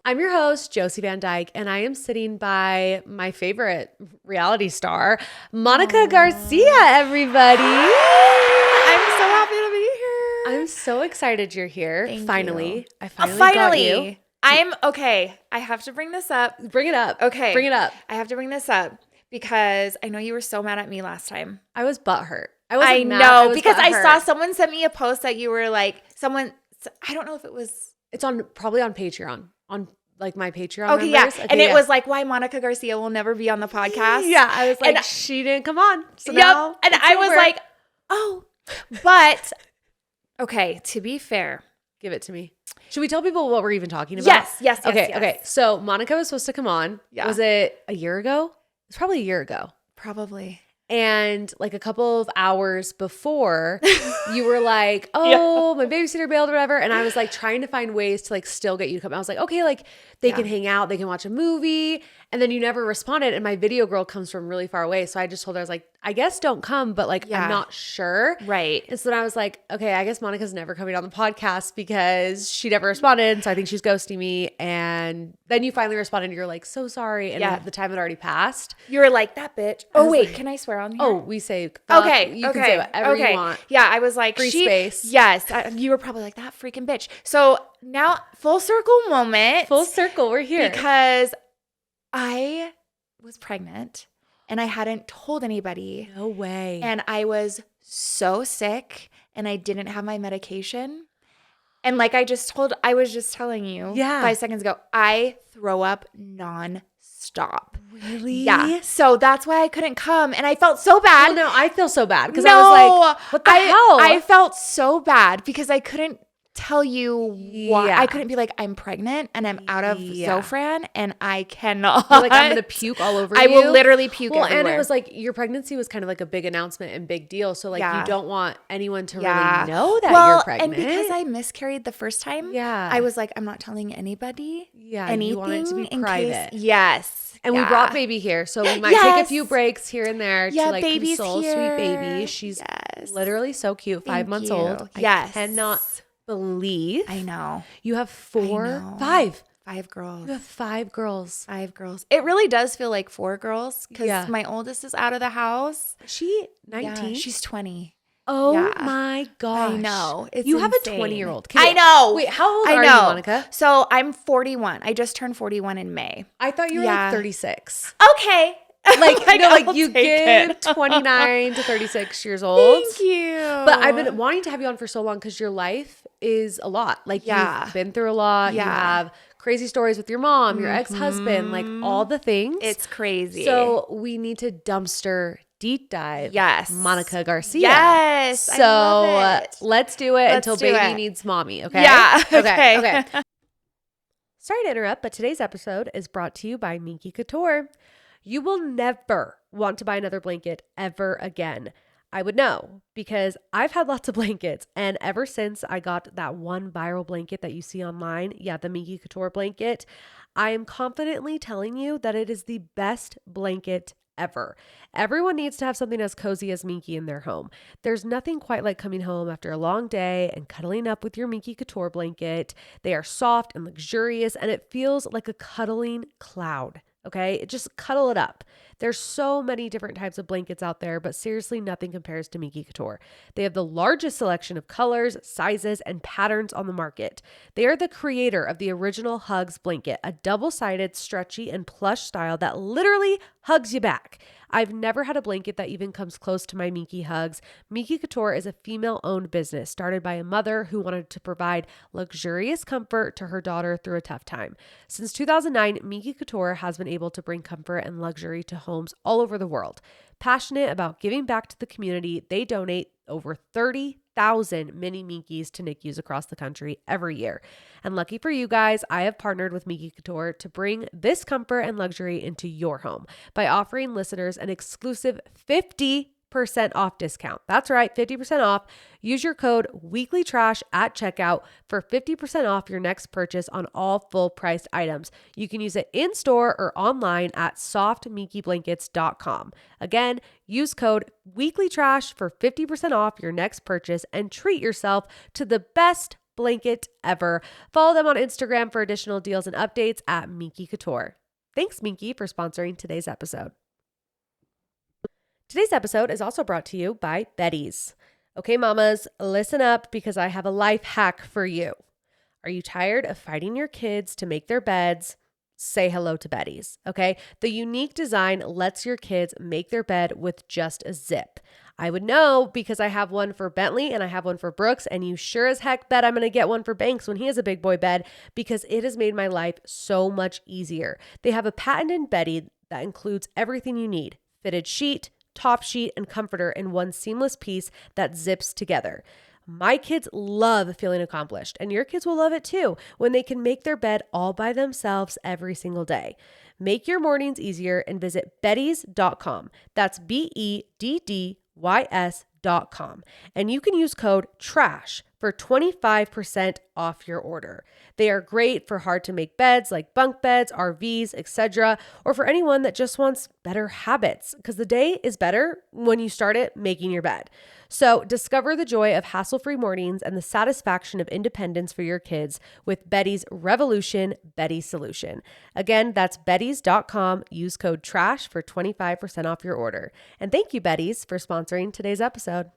I'm your host, Josie Van Dyke, and I am sitting by my favorite reality star, Monica Garcia, everybody. I'm so happy to be here. I'm so excited you're here. Thank finally. you. I finally got you. I'm okay. I have to bring this up. Bring it up. Okay. Bring it up. I have to bring this up because I know you were so mad at me last time. I was butthurt. I know because I saw someone sent me a post that you were like, I don't know if it was. It's probably on Patreon, on like my Patreon Okay, members. yeah. And it was like, why Monica Garcia will never be on the podcast. Yeah, I was like, she didn't come on. So now and I was like, oh. But, okay, to be fair. Give it to me. Should we tell people what we're even talking about? Yes. Okay. So Monica was supposed to come on. Yeah. Was it a year ago? It's probably a year ago. Probably. And like a couple of hours before, you were like, oh, my babysitter bailed or whatever. And I was like trying to find ways to like still get you to come. I was like, okay, like they can hang out, they can watch a movie. And then you never responded. And my video girl comes from really far away. So I just told her, I was like, I guess don't come, but like, I'm not sure. Right. And so then I was like, okay, I guess Monica's never coming on the podcast because she never responded. And so I think she's ghosting me. And then you finally responded and you're like, so sorry. And the time had already passed. You were like, that bitch. Oh, wait, can I swear on here? Oh, we say, okay. You can say whatever you want. Yeah, I was like, free space. Yes. You were probably like, that freaking bitch. So now, full circle moment. Full circle, we're here. Because I was pregnant and I hadn't told anybody. No way. And I was so sick and I didn't have my medication. And like I was just telling you 5 seconds ago, I throw up nonstop. Really? Yeah. So that's why I couldn't come. And I felt so bad. Well, no, I feel so bad because I was like, what the hell? I felt so bad because I couldn't tell you why. Yeah. I couldn't be like, I'm pregnant and I'm out of Zofran and I cannot. You're like, I'm going to puke all over you. I will literally puke everywhere. And it was like your pregnancy was kind of like a big announcement and big deal. So like you don't want anyone to really know that you're pregnant. And because I miscarried the first time, I was like, I'm not telling anybody anything. You want it to be private. Yes. And we brought baby here. So we might take a few breaks here and there to like console here. Sweet baby. She's literally so cute. 5 months old. Yes. I cannot believe. I know. You have five. 5 girls. You have 5 girls. 5 girls. It really does feel like 4 girls because my oldest is out of the house. She 19? Yeah, she's 20. Oh my gosh. I know. It's you have insane. a 20-year-old. I know. Wait, how old are you, Monica? So I'm 41. I just turned 41 in May. I thought you were like 36. Okay. Like you give 29 to 36 years old. Thank you. But I've been wanting to have you on for so long because your life is a lot. Like you've been through a lot. You have crazy stories with your mom, your ex-husband, like all the things. It's crazy. So we need to dumpster deep dive. Yes. Monica Garcia. Yes. So I love it. let's do it until baby needs mommy. Okay. Yeah. Okay. Sorry to interrupt, but today's episode is brought to you by Minky Couture. You will never want to buy another blanket ever again. I would know because I've had lots of blankets, and ever since I got that one viral blanket that you see online, the Minky Couture blanket, I am confidently telling you that it is the best blanket ever. Everyone needs to have something as cozy as Minky in their home. There's nothing quite like coming home after a long day and cuddling up with your Minky Couture blanket. They are soft and luxurious, and it feels like a cuddling cloud. Okay, just cuddle it up. There's so many different types of blankets out there, but seriously, nothing compares to Minky Couture. They have the largest selection of colors, sizes, and patterns on the market. They are the creator of the original Hugs blanket, a double-sided, stretchy, and plush style that literally hugs you back. I've never had a blanket that even comes close to my Minky Hugs. Minky Couture is a female-owned business started by a mother who wanted to provide luxurious comfort to her daughter through a tough time. Since 2009, Minky Couture has been able to bring comfort and luxury to homes all over the world. Passionate about giving back to the community, they donate over 30,000 mini Minkies to NICUs across the country every year. And lucky for you guys, I have partnered with Minky Couture to bring this comfort and luxury into your home by offering listeners an exclusive 50% off discount. That's right, 50% off. Use your code weeklytrash at checkout for 50% off your next purchase on all full-priced items. You can use it in-store or online at softminkyblankets.com. Again, use code weeklytrash for 50% off your next purchase and treat yourself to the best blanket ever. Follow them on Instagram for additional deals and updates at Minky Couture. Thanks, Minky, for sponsoring today's episode. Today's episode is also brought to you by Betty's. Okay, mamas, listen up because I have a life hack for you. Are you tired of fighting your kids to make their beds? Say hello to Betty's, okay? The unique design lets your kids make their bed with just a zip. I would know because I have one for Bentley and I have one for Brooks, and you sure as heck bet I'm going to get one for Banks when he has a big boy bed because it has made my life so much easier. They have a patented bedding that includes everything you need: fitted sheet, top sheet, and comforter in one seamless piece that zips together. My kids love feeling accomplished, and your kids will love it too when they can make their bed all by themselves every single day. Make your mornings easier and visit bettys.com. That's BEDDYS.com. And you can use code TRASH for 25% off your order. They are great for hard to make beds like bunk beds, RVs, etc., or for anyone that just wants better habits, because the day is better when you start it making your bed. So discover the joy of hassle-free mornings and the satisfaction of independence for your kids with Betty's Revolution Betty Solution. Again, that's bettys.com. Use code TRASH for 25% off your order. And thank you, Betty's, for sponsoring today's episode.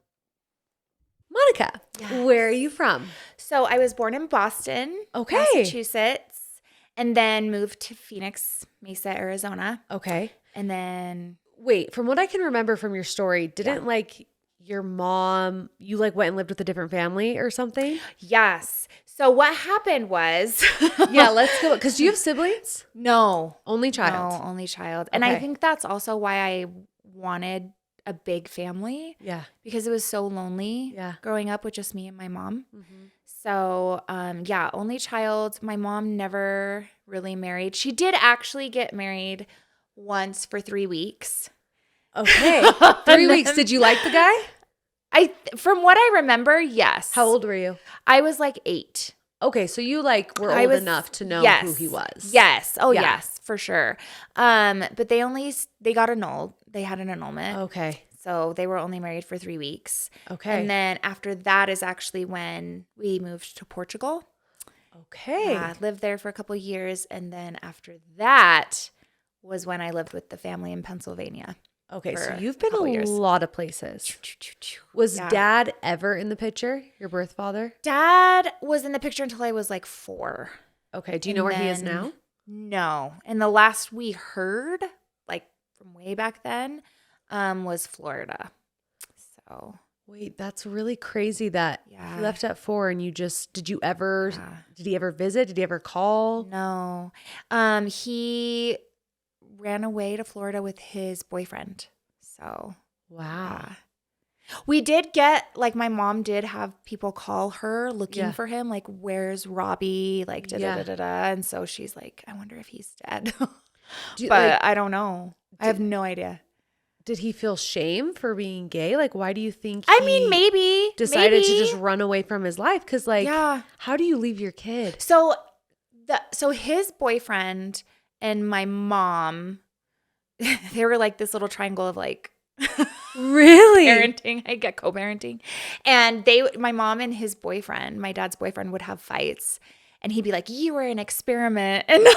Monica, Where are you from? So I was born in Boston, Massachusetts, and then moved to Phoenix, Mesa, Arizona. Okay. And then... Wait, from what I can remember from your story, didn't your mom, you went and lived with a different family or something? Yes. So what happened was... Yeah, let's go. Because do you have siblings? No. Only child? No, only child. And I think that's also why I wanted a big family. Yeah. Because it was so lonely growing up with just me and my mom. Mm-hmm. So, only child. My mom never really married. She did actually get married once for 3 weeks. Okay. 3 weeks. Did you like the guy? From what I remember, yes. How old were you? I was 8. Okay, so you were old enough to know who he was. Yes. Oh, yes, for sure. But they got annulled. They had an annulment. Okay. So they were only married for 3 weeks. Okay. And then after that is actually when we moved to Portugal. Okay. Lived there for a couple of years. And then after that was when I lived with the family in Pennsylvania. Okay, so you've been a lot of places. Was Dad ever in the picture, your birth father? Dad was in the picture until I was 4. Okay, do you know where he is now? No. And the last we heard, from way back then, was Florida. So. Wait, that's really crazy that he left at 4 and did he ever visit? Did he ever call? No. He ran away to Florida with his boyfriend. So, wow. We did get, my mom did have people call her looking for him, where's Robbie? And so she's like, I wonder if he's dead. I don't know. I have no idea. Did he feel shame for being gay? Why do you think maybe decided to just run away from his life? Because, how do you leave your kid? So his boyfriend and my mom, they were this little triangle of really parenting. I get co-parenting. And my mom and his boyfriend, my dad's boyfriend, would have fights. And he'd be like, you were an experiment and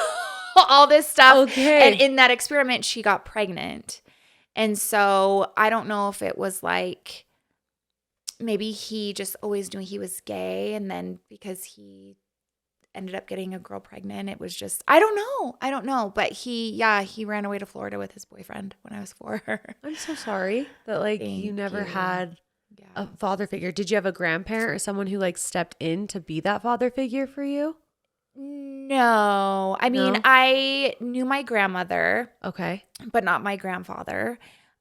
all this stuff. Okay. And in that experiment, she got pregnant. And so I don't know if it was maybe he just always knew he was gay. And then because he ended up getting a girl pregnant, it was just, I don't know. But he ran away to Florida with his boyfriend when I was 4. I'm so sorry that you never had a father figure. Did you have a grandparent or someone who stepped in to be that father figure for you? No. I mean, I knew my grandmother. Okay. But not my grandfather.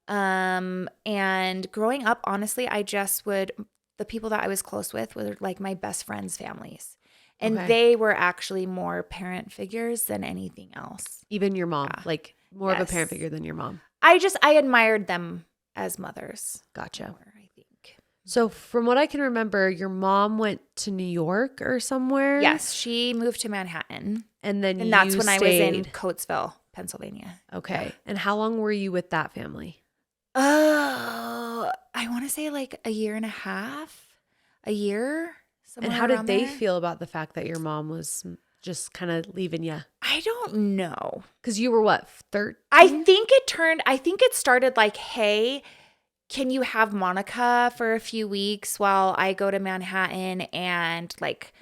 And growing up, honestly, the people that I was close with were my best friends' families. And they were actually more parent figures than anything else. Even your mom, more of a parent figure than your mom. I admired them as mothers. Gotcha. More, I think. So from what I can remember, your mom went to New York or somewhere? Yes, she moved to Manhattan. And then that's when I was in Coatesville, Pennsylvania. Okay. And how long were you with that family? Oh, I want to say a year and a half, a year, And how did they feel about the fact that your mom was just kind of leaving you? I don't know. Because you were what, 13? I think it started like, hey, can you have Monica for a few weeks while I go to Manhattan and like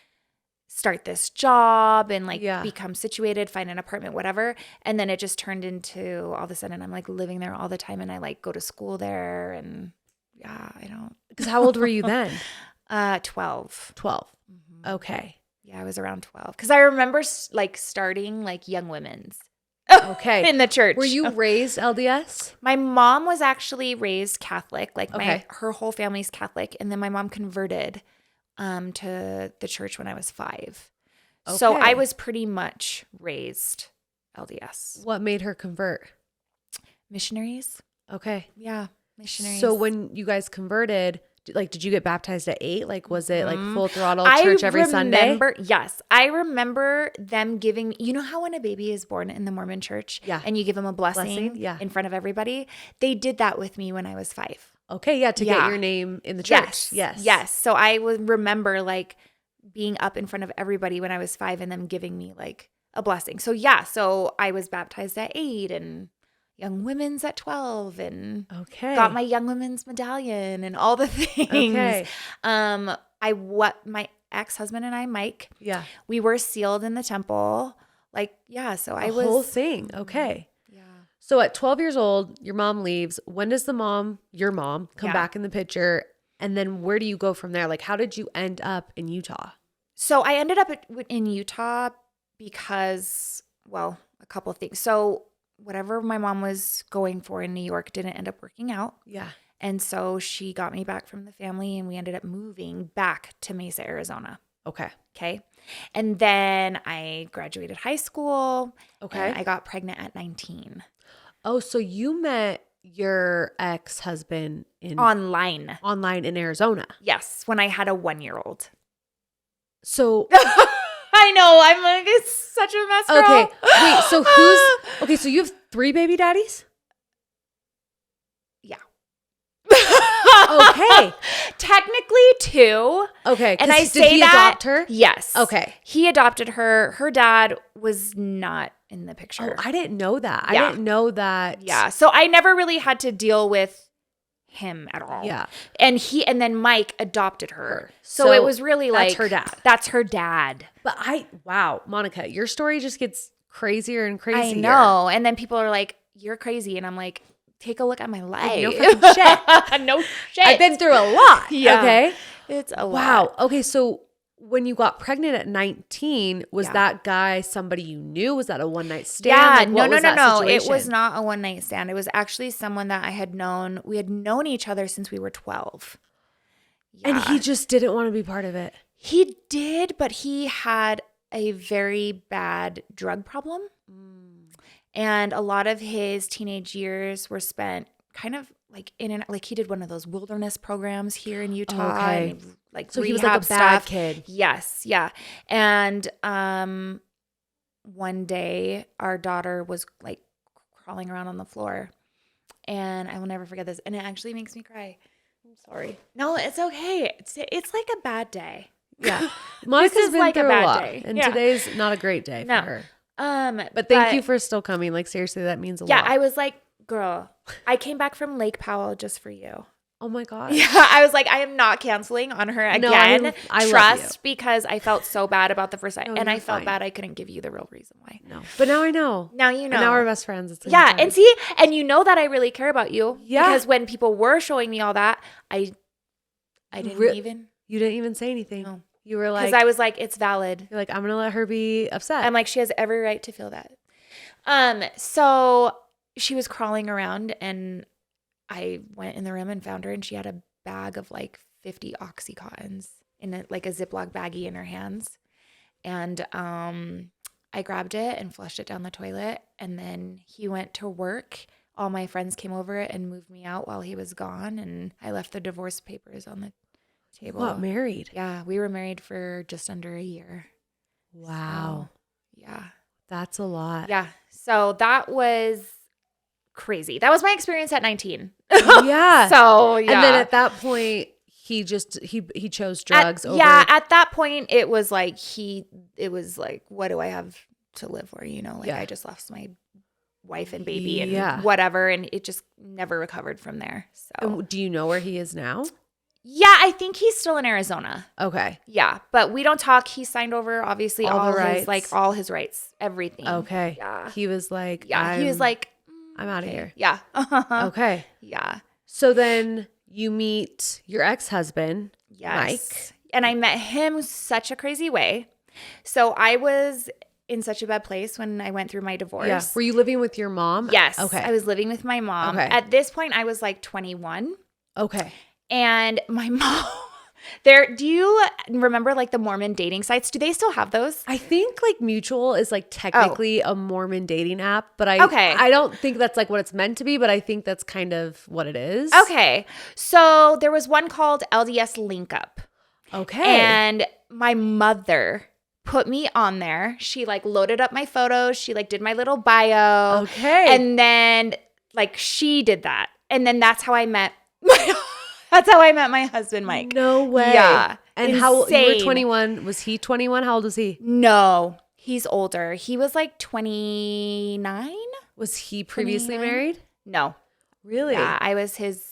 start this job and like become situated, find an apartment, whatever. And then it just turned into all of a sudden I'm like living there all the time and I like go to school there and I don't. Because how old were you then? 12. 12. Mm-hmm. Okay. Yeah, I was around 12. Because I remember like starting like Young Women's. Okay. In the church. Were you raised LDS? My mom was actually raised Catholic. Like her whole family's Catholic. And then my mom converted to the church when I was 5. Okay. So I was pretty much raised LDS. What made her convert? Missionaries. Okay. Yeah, missionaries. So when you guys converted, like, did you get baptized at 8? Like, was it like full throttle church every Sunday? Yes. I remember them giving, you know how when a baby is born in the Mormon church and you give them a blessing in front of everybody? They did that with me when I was 5. Okay. Yeah. To get your name in the church. Yes. So I would remember like being up in front of everybody when I was 5 and them giving me like a blessing. So so I was baptized at 8 and Young Women's at 12 and got my Young Women's medallion and all the things. Okay. My ex-husband and I, Mike, we were sealed in the temple. Like, so I was. The whole thing. Okay. Yeah. So at 12 years old, your mom leaves. When does your mom come back in the picture? And then where do you go from there? Like, how did you end up in Utah? So I ended up in Utah because, well, a couple of things. So whatever my mom was going for in New York didn't end up working out. Yeah. And so she got me back from the family and we ended up moving back to Mesa, Arizona. Okay. And then I graduated high school. Okay. And I got pregnant at 19. Oh, so you met your ex-husband online in Arizona. Yes. When I had a 1-year-old. So I know. I'm like, it's such a mess, girl. Okay. Wait, so so you have 3 baby daddies? Yeah. Okay. Technically 2. Okay. And I say did he adopt her? Yes. Okay. He adopted her. Her dad was not in the picture. Oh, I didn't know that. Yeah. I didn't know that. Yeah. So I never really had to deal with him at all. Yeah. And then Mike adopted her. So it was really like that's her dad. That's her dad. But wow, Monica, your story just gets crazier and crazier. I know. And then people are like, "You're crazy." And I'm like, "Take a look at my life." No freaking shit. No shit. I've been through a lot. Yeah. Okay. It's a lot. Wow. Okay, so when you got pregnant at 19, was that guy somebody you knew? Was that a one-night stand? Yeah, like, no. It was not a one-night stand. It was actually someone that I had known. We had known each other since we were 12. Yeah. And he just didn't want to be part of it. He did, but he had a very bad drug problem. And a lot of his teenage years were spent kind of like like he did one of those wilderness programs here in Utah. Okay. And like so he was like a bad stuff. Kid. Yes. Yeah. And one day our daughter was like crawling around on the floor and I will never forget this. And it actually makes me cry. I'm sorry. No, it's okay. It's like a bad day. Yeah. Monica's been like through a bad day. And today's not a great day for her. But thank you for still coming. Like seriously, that means a lot. Yeah. I was like, girl, I came back from Lake Powell just for you. Oh my God. Yeah. I was like, I am not canceling on her again. No, I trust because I felt so bad about the first time. And I felt bad I couldn't give you the real reason why. No. But now I know. Now you know. And now we're best friends. It's yeah. And see, and you know that I really care about you. Yeah. Because when people were showing me all that, I didn't even. You didn't even say anything. No. You were like. Because I was like, it's valid. You're like, I'm going to let her be upset. I'm like, she has every right to feel that. So she was crawling around and I went in the room and found her and she had a bag of like 50 Oxycontins in like a Ziploc baggie in her hands. And I grabbed it and flushed it down the toilet. And then he went to work. All my friends came over and moved me out while he was gone. And I left the divorce papers on the table. Got married? Yeah, we were married for just under a year. Wow. So, yeah. That's a lot. Yeah. So that was crazy. That was my experience at 19. Yeah. So, yeah. And then at that point, he chose drugs over. Yeah, at that point it was like what do I have to live for, I just lost my wife and baby and whatever, and it just never recovered from there. So do you know where he is now? Yeah, I think he's still in Arizona. Okay. Yeah, but we don't talk. He signed over obviously all his rights, everything. Okay. Yeah. He was like, he was like, I'm out of here. Yeah. Okay. Yeah. So then you meet your ex-husband, Mike. And I met him such a crazy way. So I was in such a bad place when I went through my divorce. Yeah. Were you living with your mom? Yes. Okay. I was living with my mom. Okay. At this point, I was like 21. Okay. And my mom, do you remember like the Mormon dating sites? Do they still have those? I think like Mutual is like technically a Mormon dating app, but I don't think that's like what it's meant to be, but I think that's kind of what it is. Okay. So there was one called LDS Link Up. Okay. And my mother put me on there. She like loaded up my photos. She like did my little bio. Okay. And then like she did that. And then that's how I met my husband, Mike. No way. Yeah. And how you were 21? Was he 21? How old was he? No, he's older. He was like 29. Was he previously married? No. Really? Yeah, I was his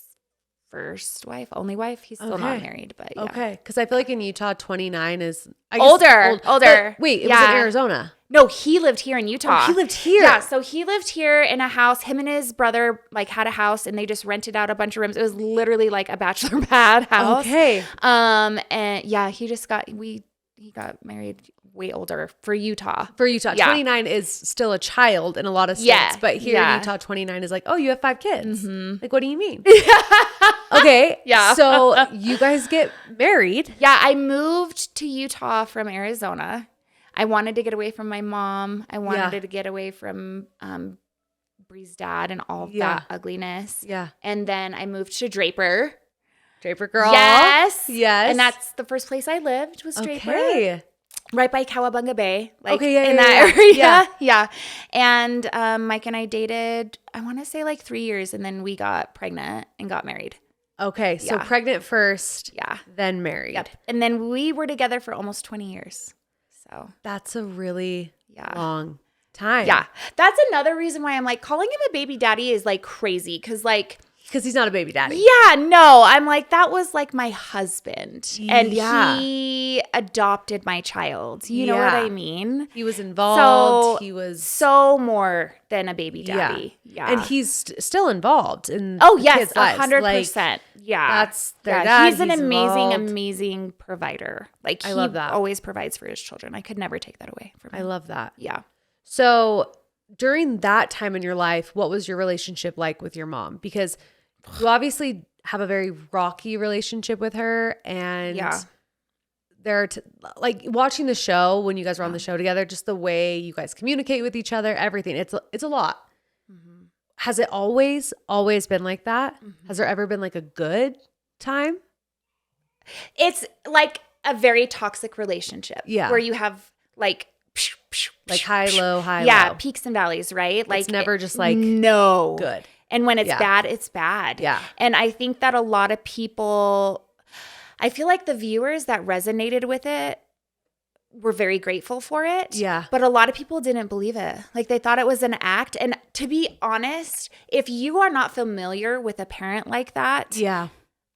first wife, only wife. He's still not married, but yeah. Okay, because I feel like in Utah, 29 is older. Wait, it was in Arizona. No, he lived here in Utah. Oh, he lived here. Yeah, so he lived here in a house. Him and his brother like had a house, and they just rented out a bunch of rooms. It was literally like a bachelor pad house. Okay. And yeah, he got married way older for Utah. Yeah. 29 is still a child in a lot of states, but here in Utah, 29 is like, oh, you have 5 kids. Mm-hmm. Like, what do you mean? Okay. Yeah. So you guys get married. Yeah, I moved to Utah from Arizona. I wanted to get away from my mom. I wanted to get away from Bree's dad and all of that ugliness. Yeah. And then I moved to Draper. Draper girl. Yes. Yes. And that's the first place I lived was Draper. Okay. Right by Cowabunga Bay. Like in that area. Yeah. Yeah. And Mike and I dated, I want to say like 3 years, and then we got pregnant and got married. Okay. So pregnant first. Yeah. Then married. Yep. And then we were together for almost 20 years. So that's a really long time. Yeah. That's another reason why I'm like calling him a baby daddy is like crazy. Because he's not a baby daddy. Yeah, no. I'm like, that was like my husband. And he adopted my child. You know what I mean? He was involved. So, he was so more than a baby daddy. Yeah. And he's still involved in yes, 100%. Like, yeah. That's their dad. He's an amazing provider. Like I love that. Always provides for his children. I could never take that away from him. I love that. Yeah. So during that time in your life, what was your relationship like with your mom? Because you obviously have a very rocky relationship with her, and like watching the show when you guys were on the show together, just the way you guys communicate with each other, everything. It's a lot. Mm-hmm. Has it always been like that? Mm-hmm. Has there ever been like a good time? It's like a very toxic relationship. Yeah. Where you have like high, low, high, low. Yeah, peaks and valleys, right? Like it's never just like good. And when it's bad, it's bad. Yeah. And I think that a lot of people, I feel like the viewers that resonated with it were very grateful for it. Yeah. But a lot of people didn't believe it. Like they thought it was an act. And to be honest, if you are not familiar with a parent like that,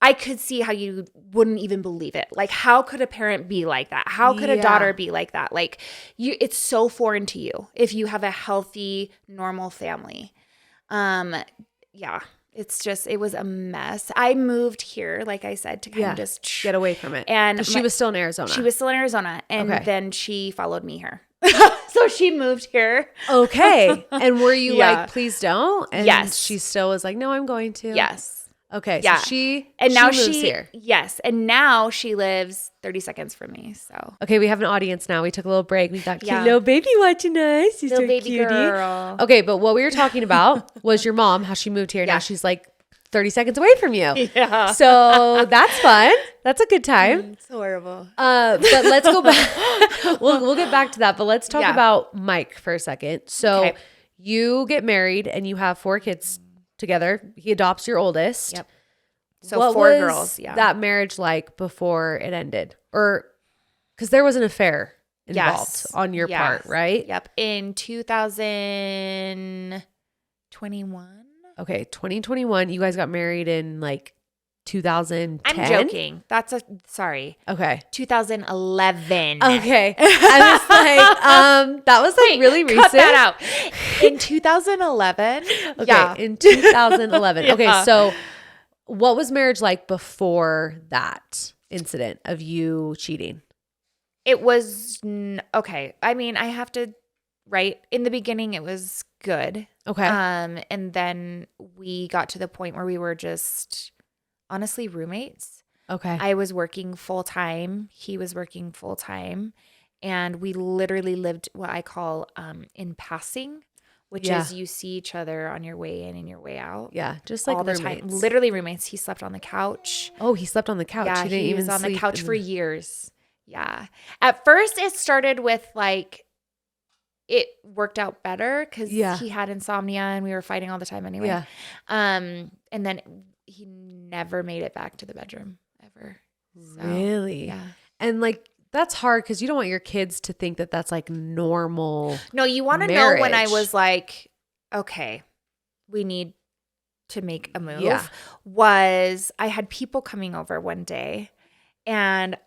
I could see how you wouldn't even believe it. Like, how could a parent be like that? How could a daughter be like that? Like, it's so foreign to you if you have a healthy, normal family. It was a mess. I moved here, like I said, to kind of just get away from it. And she was still in Arizona. She was still in Arizona. And then she followed me here. So she moved here. Okay. And were you like, please don't? And yes. She still was like, no, I'm going to. Yes. Okay. So she moves here. Yes. And now she lives 30 seconds from me. So. Okay. We have an audience now. We took a little break. We got cute little baby watching us. She's little so baby cutie. Girl. Okay. But what we were talking about was your mom, how she moved here. Now she's like 30 seconds away from you. Yeah. So that's fun. That's a good time. It's horrible. But let's go back. We'll get back to that. But let's talk about Mike for a second. So you get married and you have 4 kids together. He adopts your oldest. Yep. So what 4 was girls. Yeah. that marriage like before it ended? Or because there was an affair involved on your part, right? Yep. In 2021. Okay, 2021. You guys got married in like 2010? I'm joking. Sorry. Okay. 2011. Okay. I was like, that was like Wait, really recent. cut that out. In 2011. Okay, Yeah. in 2011. Yeah. Okay, so what was marriage like before that incident of you cheating? It was okay. I mean, I have to right in the beginning it was good. Okay. And then we got to the point where we were just honestly roommates. Okay. I was working full time. He was working full time. And we literally lived what I call in passing, which is you see each other on your way in and your way out. Yeah, just like all roommates. the time. Literally roommates. He slept on the couch. Oh, he slept on the couch. Yeah, he didn't even was on the sleep couch for years. Yeah. At first, it started with like, it worked out better because he had insomnia and we were fighting all the time anyway. Yeah. And then he never made it back to the bedroom ever. So, really? Yeah. And like, that's hard because you don't want your kids to think that that's like normal. No, you want to know when I was like, okay, we need to make a move. Yeah. Was I had people coming over one day, and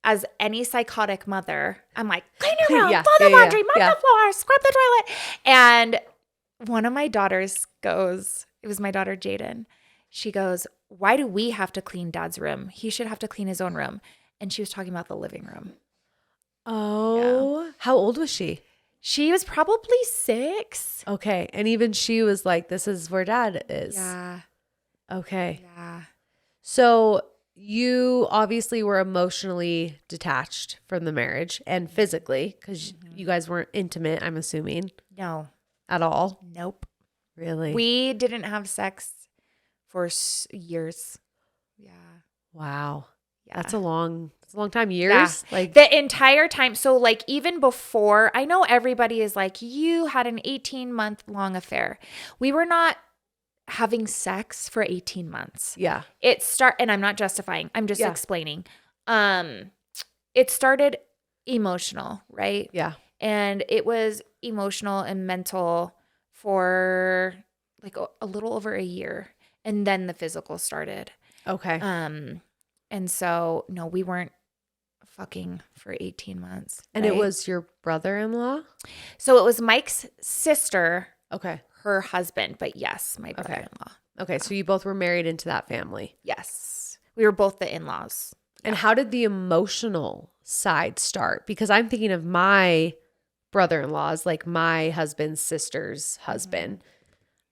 as any psychotic mother, I'm like, clean your room, fold the laundry, mop the floor, scrub the toilet. And one of my daughters goes, it was my daughter Jaden. She goes, why do we have to clean Dad's room? He should have to clean his own room. And she was talking about the living room. Oh, yeah. How old was she? She was probably 6. Okay. And even she was like, this is where Dad is. Yeah. Okay. Yeah. So you obviously were emotionally detached from the marriage and physically because you guys weren't intimate, I'm assuming. No. At all? Nope. Really? We didn't have sex for years. Yeah. Wow. Yeah. That's a long time. Years? Yeah. Like the entire time. So like even before, I know everybody is like, you had an 18-month long affair. We were not having sex for 18 months. Yeah. And I'm not justifying. I'm just explaining. It started emotional, right? Yeah. And it was emotional and mental for like a little over a year. And then the physical started. Okay. And so, no, we weren't fucking for 18 months. And it was your brother-in-law? So it was Mike's sister. Okay. Her husband, but yes, my brother-in-law. Okay, so you both were married into that family. Yes. We were both the in-laws. And how did the emotional side start? Because I'm thinking of my brother-in-laws, like my husband's sister's husband. Mm-hmm.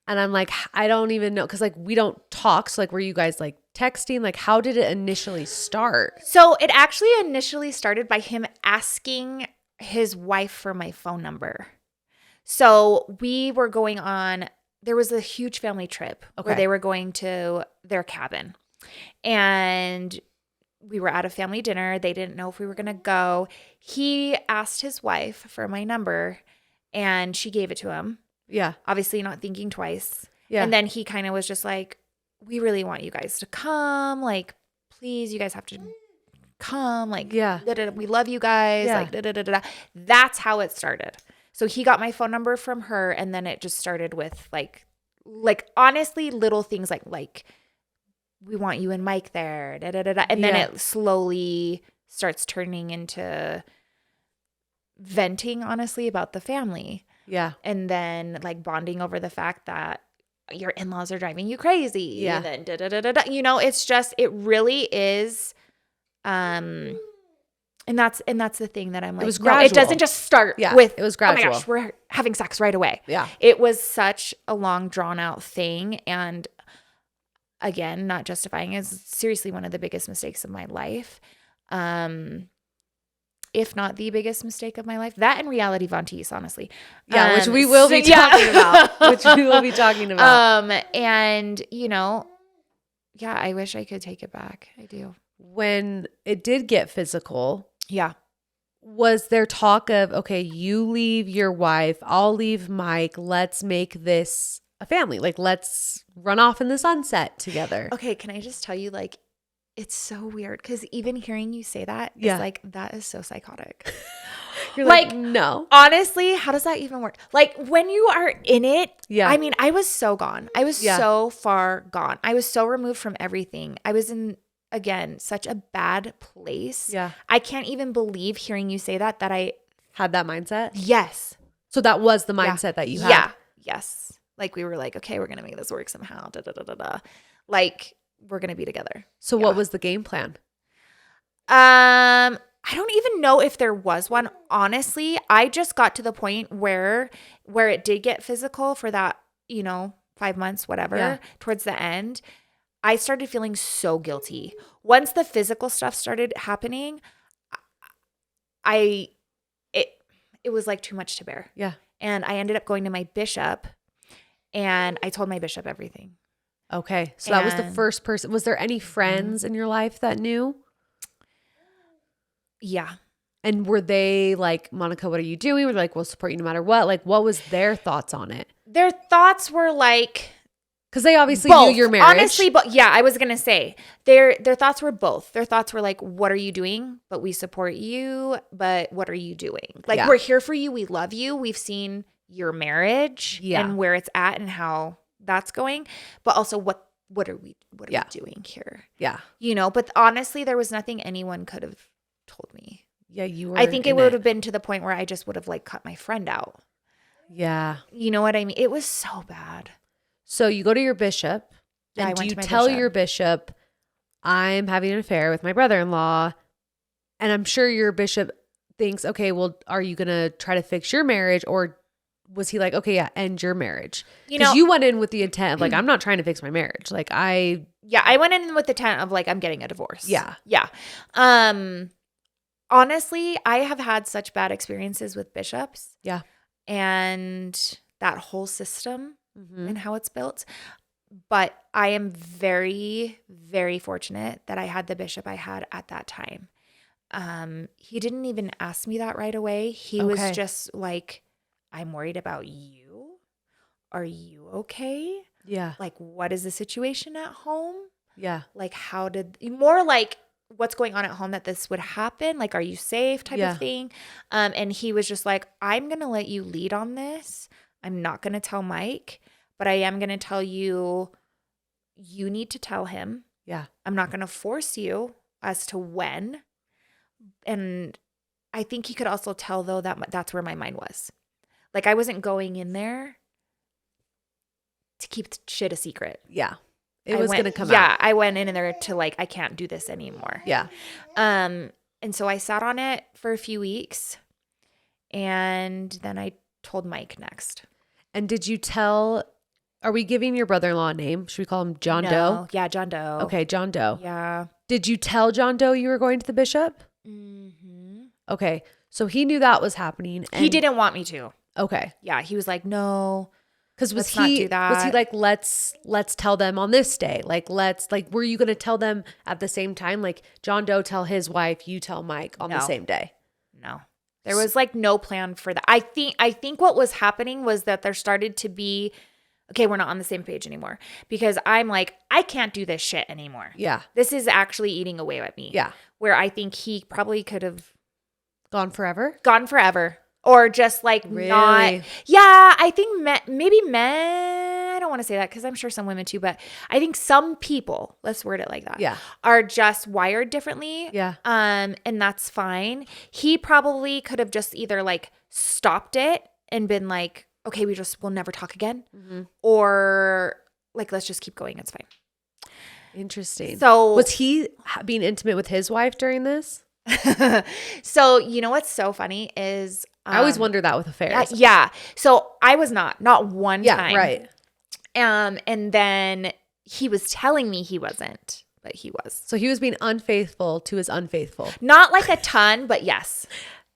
And I'm like, I don't even know. Because like we don't talk. So like were you guys like texting? Like how did it initially start? So it actually initially started by him asking his wife for my phone number. So we were going on, there was a huge family trip where they were going to their cabin. And we were at a family dinner. They didn't know if we were going to go. He asked his wife for my number and she gave it to him. Yeah. Obviously not thinking twice. Yeah. And then he kind of was just like, we really want you guys to come. Like, please, you guys have to come. Like, we love you guys. Like, That's how it started. So he got my phone number from her, and then it just started with like honestly little things like we want you and Mike there, and then it slowly starts turning into venting honestly about the family. Yeah. And then like bonding over the fact that your in-laws are driving you crazy. Yeah. And then you know, it's just it really is And that's the thing that I'm like, it was gradual. It doesn't just start with, it was gradual. Oh my gosh, we're having sex right away. Yeah. It was such a long drawn out thing. And again, not justifying, is seriously one of the biggest mistakes of my life. If not the biggest mistake of my life. That and reality vonTEASe, honestly. Yeah, which we will be talking about. And, you know, yeah, I wish I could take it back. I do. When it did get physical, yeah, was there talk of, okay, you leave your wife, I'll leave Mike, let's make this a family. Like, let's run off in the sunset together. Okay, can I just tell you, like, it's so weird because even hearing you say that is like, that is so psychotic. You're like, no. Honestly, how does that even work? Like, when you are in it, Yeah. I mean, I was so gone. I was so far gone. I was so removed from everything. I was in, again, such a bad place. Yeah. I can't even believe hearing you say that I had that mindset. Yes. So that was the mindset that you had. Yeah. Yes. Like, we were like, okay, we're going to make this work somehow. Da, da, da, da, da. Like, we're going to be together. So what was the game plan? I don't even know if there was one. Honestly, I just got to the point where it did get physical for that, 5 months, whatever, towards the end. I started feeling so guilty. Once the physical stuff started happening, it was like too much to bear. Yeah. And I ended up going to my bishop and I told my bishop everything. Okay. So that was the first person. Was there any friends in your life that knew? Yeah. And were they like, Monica, what are you doing? Were they like, we'll support you no matter what? Like, what was their thoughts on it? Their thoughts were like, because they obviously both. knew your marriage. Honestly, but yeah, I was going to say their thoughts were both. Their thoughts were like, what are you doing? But we support you. But what are you doing? Like, we're here for you. We love you. We've seen your marriage and where it's at and how that's going. But also what are we doing here? Yeah. But honestly, there was nothing anyone could have told me. Yeah, you were. I think it would have been to the point where I just would have like cut my friend out. Yeah. You know what I mean? It was so bad. So you go to your bishop, and do you tell your bishop, I'm having an affair with my brother-in-law? And I'm sure your bishop thinks, okay, well, are you going to try to fix your marriage? Or was he like, okay, yeah, end your marriage? Because you went in with the intent of like, I'm not trying to fix my marriage. Like I went in with the intent of like, I'm getting a divorce. Yeah. Yeah. Honestly, I have had such bad experiences with bishops. Yeah. And that whole system and how it's built. But I am very, very fortunate that I had the bishop I had at that time. He didn't even ask me that right away. He was just like, I'm worried about you. Are you okay? Yeah. Like, what is the situation at home? Yeah. Like, more like what's going on at home that this would happen? Like, are you safe type of thing? And he was just like, I'm going to let you lead on this. I'm not going to tell Mike, but I am going to tell you, you need to tell him. Yeah. I'm not going to force you as to when. And I think he could also tell, though, that that's where my mind was. Like, I wasn't going in there to keep shit a secret. Yeah. It was going to come out. Yeah. I went in there to like, I can't do this anymore. Yeah. And so I sat on it for a few weeks and then I told Mike next. And did you tell, are we giving your brother-in-law a name? Should we call him John Doe? Yeah, John Doe. Okay, John Doe. Yeah. Did you tell John Doe you were going to the bishop? Mm-hmm. Okay. So he knew that was happening. And he didn't want me to. Okay. Yeah. He was like, no. Because was not do that. Was he like, let's tell them on this day? Like, were you going to tell them at the same time? Like John Doe tell his wife, you tell Mike on the same day? No. There was like no plan for that. I think what was happening was that there started to be, okay, we're not on the same page anymore because I'm like, I can't do this shit anymore. Yeah. This is actually eating away at me. Yeah. Where I think he probably could have gone forever. Or just like really? Not. Yeah. I think maybe men, I don't want to say that because I'm sure some women too, but I think some people, let's word it like that. Yeah. Are just wired differently. Yeah. And that's fine. He probably could have just either like stopped it and been like, okay, we'll never talk again. Mm-hmm. Or like, let's just keep going. It's fine. Interesting. So was he being intimate with his wife during this? So you know what's so funny is I always wonder that with affairs. Yeah. So I was not one time. Right. And then he was telling me he wasn't, but he was. So he was being unfaithful to his unfaithful. Not like a ton, but yes.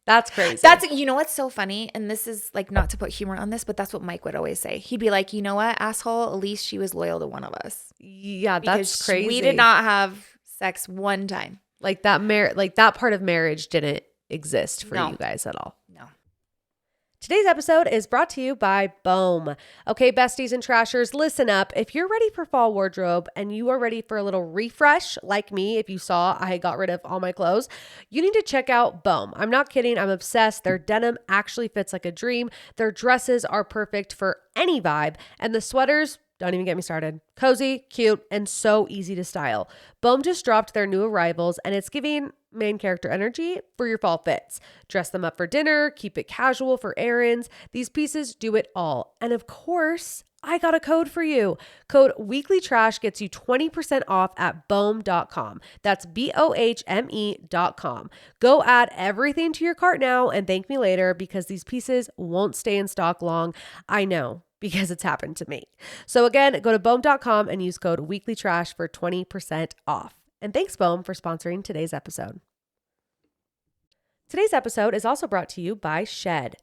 That's crazy. You know what's so funny? And this is like not to put humor on this, but that's what Mike would always say. He'd be like, you know what, asshole, at least she was loyal to one of us. Yeah, that's crazy. We did not have sex one time. Like that part of marriage didn't exist for you guys at all. No. Today's episode is brought to you by Boom. Okay, besties and trashers, listen up. If you're ready for fall wardrobe and you are ready for a little refresh, like me, if you saw I got rid of all my clothes, you need to check out Boom. I'm not kidding. I'm obsessed. Their denim actually fits like a dream. Their dresses are perfect for any vibe. And the sweaters, don't even get me started. Cozy, cute, and so easy to style. Boom just dropped their new arrivals and it's giving main character energy for your fall fits. Dress them up for dinner, keep it casual for errands. These pieces do it all. And of course, I got a code for you. Code weeklytrash gets you 20% off at bohm.com. That's BOHME.com. Go add everything to your cart now and thank me later because these pieces won't stay in stock long. I know, because it's happened to me. So again, go to bohm.com and use code weeklytrash for 20% off. And thanks, Bohm, for sponsoring today's episode. Today's episode is also brought to you by Shed,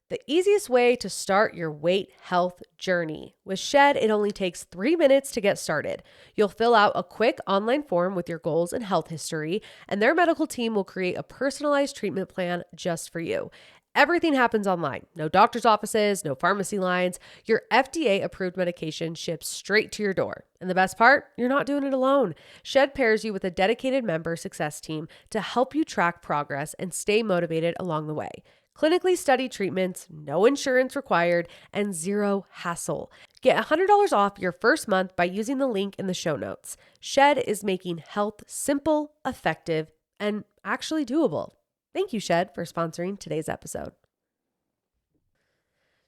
the easiest way to start your weight health journey. With Shed, it only takes 3 minutes to get started. You'll fill out a quick online form with your goals and health history, and their medical team will create a personalized treatment plan just for you. Everything happens online. No doctor's offices, no pharmacy lines. Your FDA-approved medication ships straight to your door. And the best part, you're not doing it alone. Shed pairs you with a dedicated member success team to help you track progress and stay motivated along the way. Clinically studied treatments, no insurance required, and zero hassle. Get $100 off your first month by using the link in the show notes. Shed is making health simple, effective, and actually doable. Thank you, Shed, for sponsoring today's episode.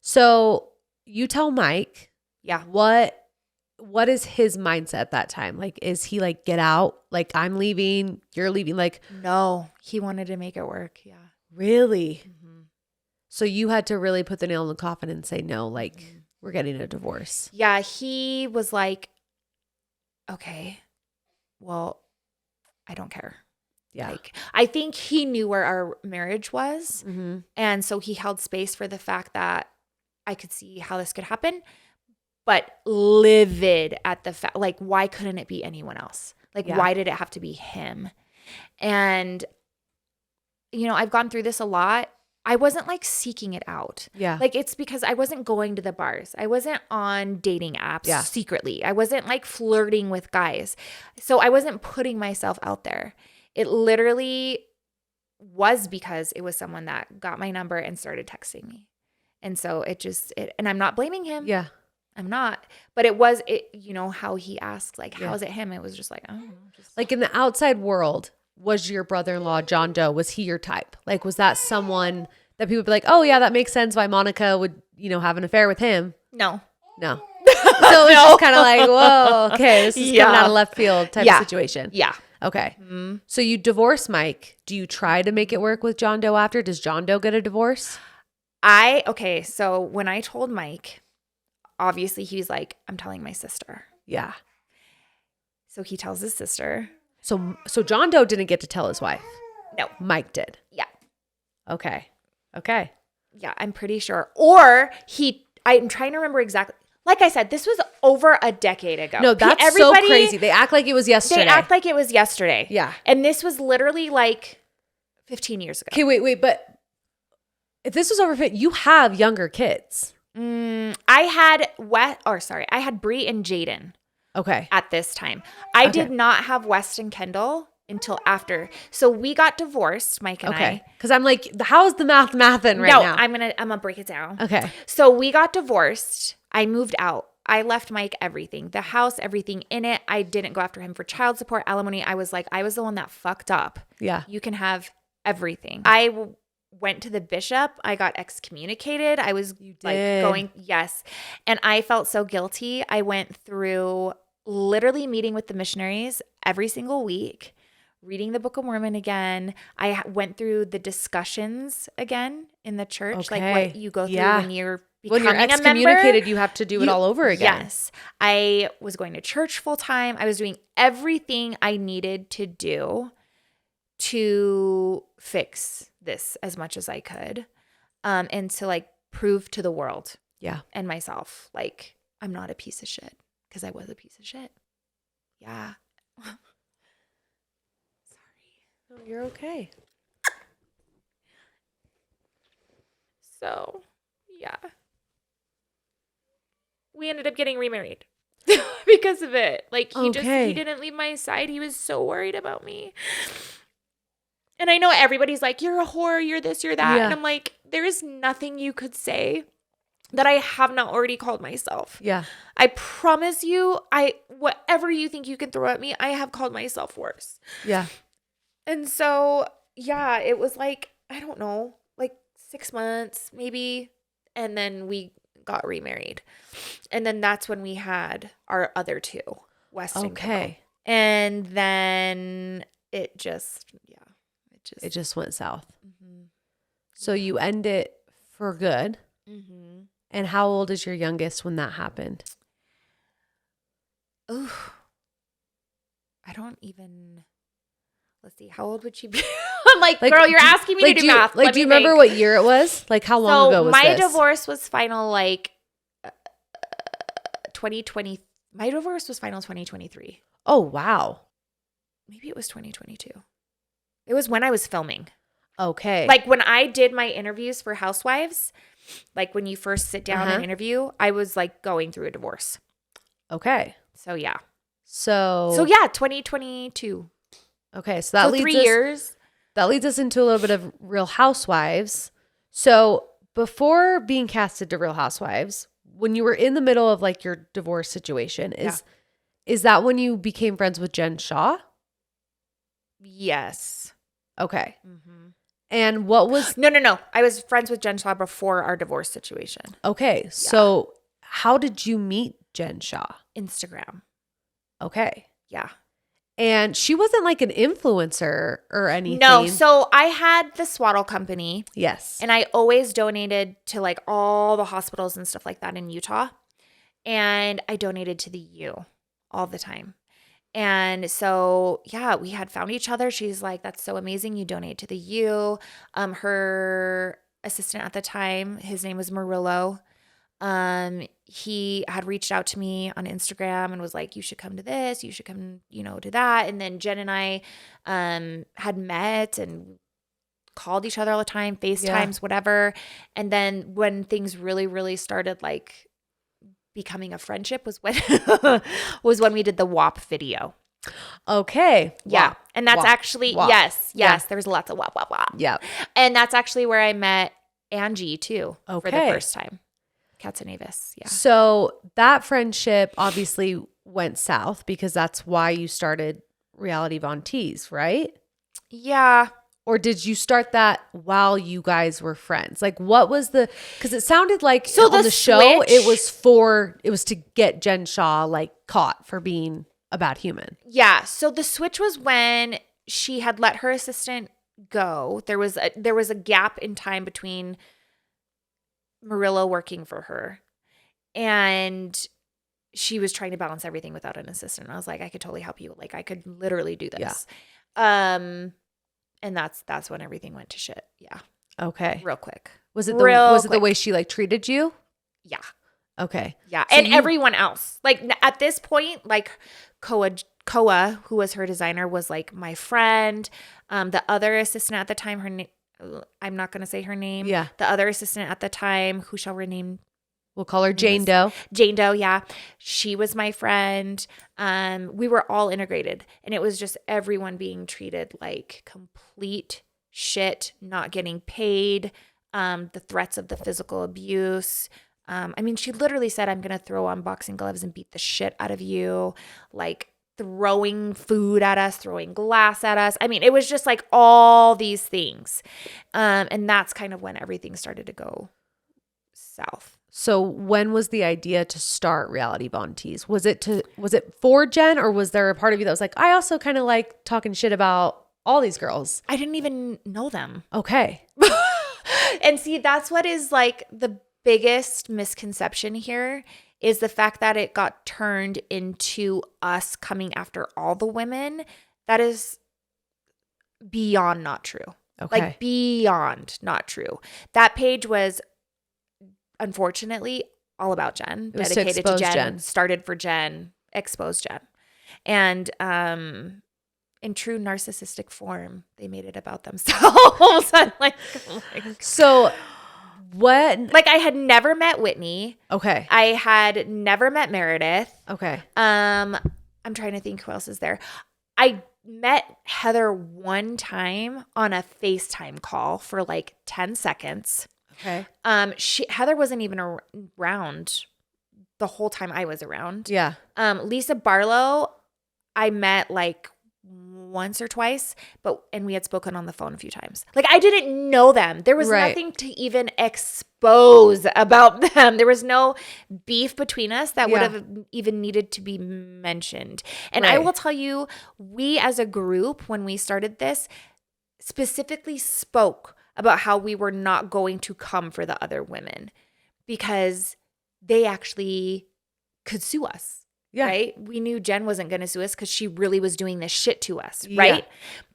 So you tell Mike, Yeah. what is his mindset at that time? Like, is he like, get out? Like, I'm leaving, you're leaving? Like, No, he wanted to make it work. Yeah. really? Mm-hmm. So you had to really put the nail in the coffin and say, no, like, we're getting a divorce. Yeah. He was like, okay, well, I don't care. Yeah. Like, I think he knew where our marriage was. Mm-hmm. And so he held space for the fact that I could see how this could happen, but livid at the fact, like, why couldn't it be anyone else? Like, Yeah. why did it have to be him? And, you know, I've gone through this a lot. I wasn't like seeking it out. Yeah. Like, it's because I wasn't going to the bars. I wasn't on dating apps secretly. I wasn't like flirting with guys. So I wasn't putting myself out there. It literally was because it was someone that got my number and started texting me. And so and I'm not blaming him. Yeah. I'm not. But it was, you know, how he asked, like, how is it him? It was just like, I don't know. Like, in the outside world, was your brother-in-law, John Doe, was he your type? Like, was that someone that people would be like, oh yeah, that makes sense why Monica would, you know, have an affair with him? No. So it was just kind of like, whoa, okay, this is coming out of left field type of situation. Yeah. Okay. Mm-hmm. So you divorce Mike. Do you try to make it work with John Doe after? Does John Doe get a divorce? Okay. So when I told Mike, obviously he was like, I'm telling my sister. Yeah. So he tells his sister. So John Doe didn't get to tell his wife. No. Mike did. Yeah. Okay. Yeah, I'm pretty sure. Or I'm trying to remember exactly. Like I said, this was over a decade ago. No, that's so crazy. They act like it was yesterday. Yeah. And this was literally like 15 years ago. Okay, wait. But if this was over, you have younger kids. I had Bree and Jaden. Okay. At this time. I did not have West and Kendall until after. So we got divorced, Mike and I. Because I'm like, how's the mathing right now? No, I'm gonna break it down. Okay. So we got divorced. I moved out. I left Mike everything. The house, everything in it. I didn't go after him for child support, alimony. I was like, I was the one that fucked up. Yeah. You can have everything. I went to the bishop. I got excommunicated. I was yes. And I felt so guilty. I went through literally meeting with the missionaries every single week, reading the Book of Mormon again. I went through the discussions again in the church, like what you go through when you're excommunicated, you have to do it all over again. Yes. I was going to church full time. I was doing everything I needed to do to fix this as much as I could, and to like prove to the world and myself, like, I'm not a piece of shit, because I was a piece of shit. Yeah. Sorry. No, you're okay. So Yeah. We ended up getting remarried because of it. Like, he didn't leave my side. He was so worried about me. And I know everybody's like, you're a whore, you're this, you're that. Yeah. And I'm like, there is nothing you could say that I have not already called myself. Yeah. I promise you, whatever you think you can throw at me, I have called myself worse. Yeah. And so, yeah, it was like, I don't know, like 6 months maybe. And then we got remarried. And then that's when we had our other two, West and Kendall. And then it just went south. Mm-hmm. So you end it for good. Mm-hmm. And how old is your youngest when that happened? Oh, I don't even. Let's see. How old would she be? I'm like, girl, you're asking me to do math. Do you remember what year it was? Like, how long ago was this? My divorce was final, like, 2020. My divorce was final 2023. Oh, wow. Maybe it was 2022. It was when I was filming. Okay. Like, when I did my interviews for Housewives, like when you first sit down and interview, I was like going through a divorce. Okay. So, yeah. So yeah, 2022. Okay. So that leads 3 years. That leads us into a little bit of Real Housewives. So before being casted to Real Housewives, when you were in the middle of like your divorce situation, is that when you became friends with Jen Shah? Yes. Okay. Mm-hmm. And what was... No. I was friends with Jen Shah before our divorce situation. Okay. Yeah. So how did you meet Jen Shah? Instagram. Okay. Yeah. And she wasn't like an influencer or anything. No. So I had the swaddle company. Yes. And I always donated to like all the hospitals and stuff like that in Utah. And I donated to the U all the time. And so, yeah, we had found each other. She's like, that's so amazing. You donate to the U. Her assistant at the time, his name was Murillo. He had reached out to me on Instagram and was like, you should come to this. You should come, to that. And then Jen and I had met and called each other all the time, FaceTimes, whatever. And then when things really, really started like becoming a friendship was when we did the WAP video. Okay. Yeah. WAP. And that's WAP. actually, WAP. yes. Yeah. There's lots of WAP. Yeah. And that's actually where I met Angie too for the Okay. first time. Katsunavis. Yeah. So that friendship obviously went south because that's why you started Reality vonTEASe, right? Yeah. Or did you start that while you guys were friends? Like, what was because it sounded like on the show, it was to get Jen Shah like caught for being a bad human. Yeah. So the switch was when she had let her assistant go. There was a gap in time between Murillo working for her and she was trying to balance everything without an assistant. I was like, I could totally help you. Like, I could literally do this. Yeah. And that's when everything went to shit. Yeah. Okay. Real quick. Was it the way she like treated you? Yeah. Okay. Yeah. So and everyone else. Like at this point, like Koa, who was her designer, was like my friend. The other assistant at the time, her name, I'm not going to say her name. Yeah. The other assistant at the time, who shall rename? We'll call her Jane Doe. Jane Doe, yeah. She was my friend. We were all integrated. And it was just everyone being treated like complete shit, not getting paid, the threats of the physical abuse. I mean, she literally said, I'm going to throw on boxing gloves and beat the shit out of you. Like throwing food at us, throwing glass at us. I mean, it was just like all these things. And that's kind of when everything started to go south. So when was the idea to start Reality vonTEASe? Was it for Jen, or was there a part of you that was like, I also kind of like talking shit about all these girls? I didn't even know them. Okay. And see, that's what is like the biggest misconception here is the fact that it got turned into us coming after all the women. That is beyond not true. Okay. Like beyond not true. That page was unfortunately all about Jen, dedicated to Jen, started for Jen, exposed Jen. And in true narcissistic form, they made it about themselves. I'm like, oh my God. So What? Like, I had never met Whitney. Okay. I had never met Meredith. Okay. I'm trying to think who else is there. I met Heather one time on a FaceTime call for like 10 seconds. Okay. Heather wasn't even around the whole time I was around. Yeah. Lisa Barlow, I met like once or twice, and we had spoken on the phone a few times. Like, I didn't know them. There was nothing to even expose about them. There was no beef between us that would have even needed to be mentioned. And I will tell you, we as a group, when we started this, specifically spoke about how we were not going to come for the other women because they actually could sue us. Yeah. Right? We knew Jen wasn't going to sue us because she really was doing this shit to us. Right?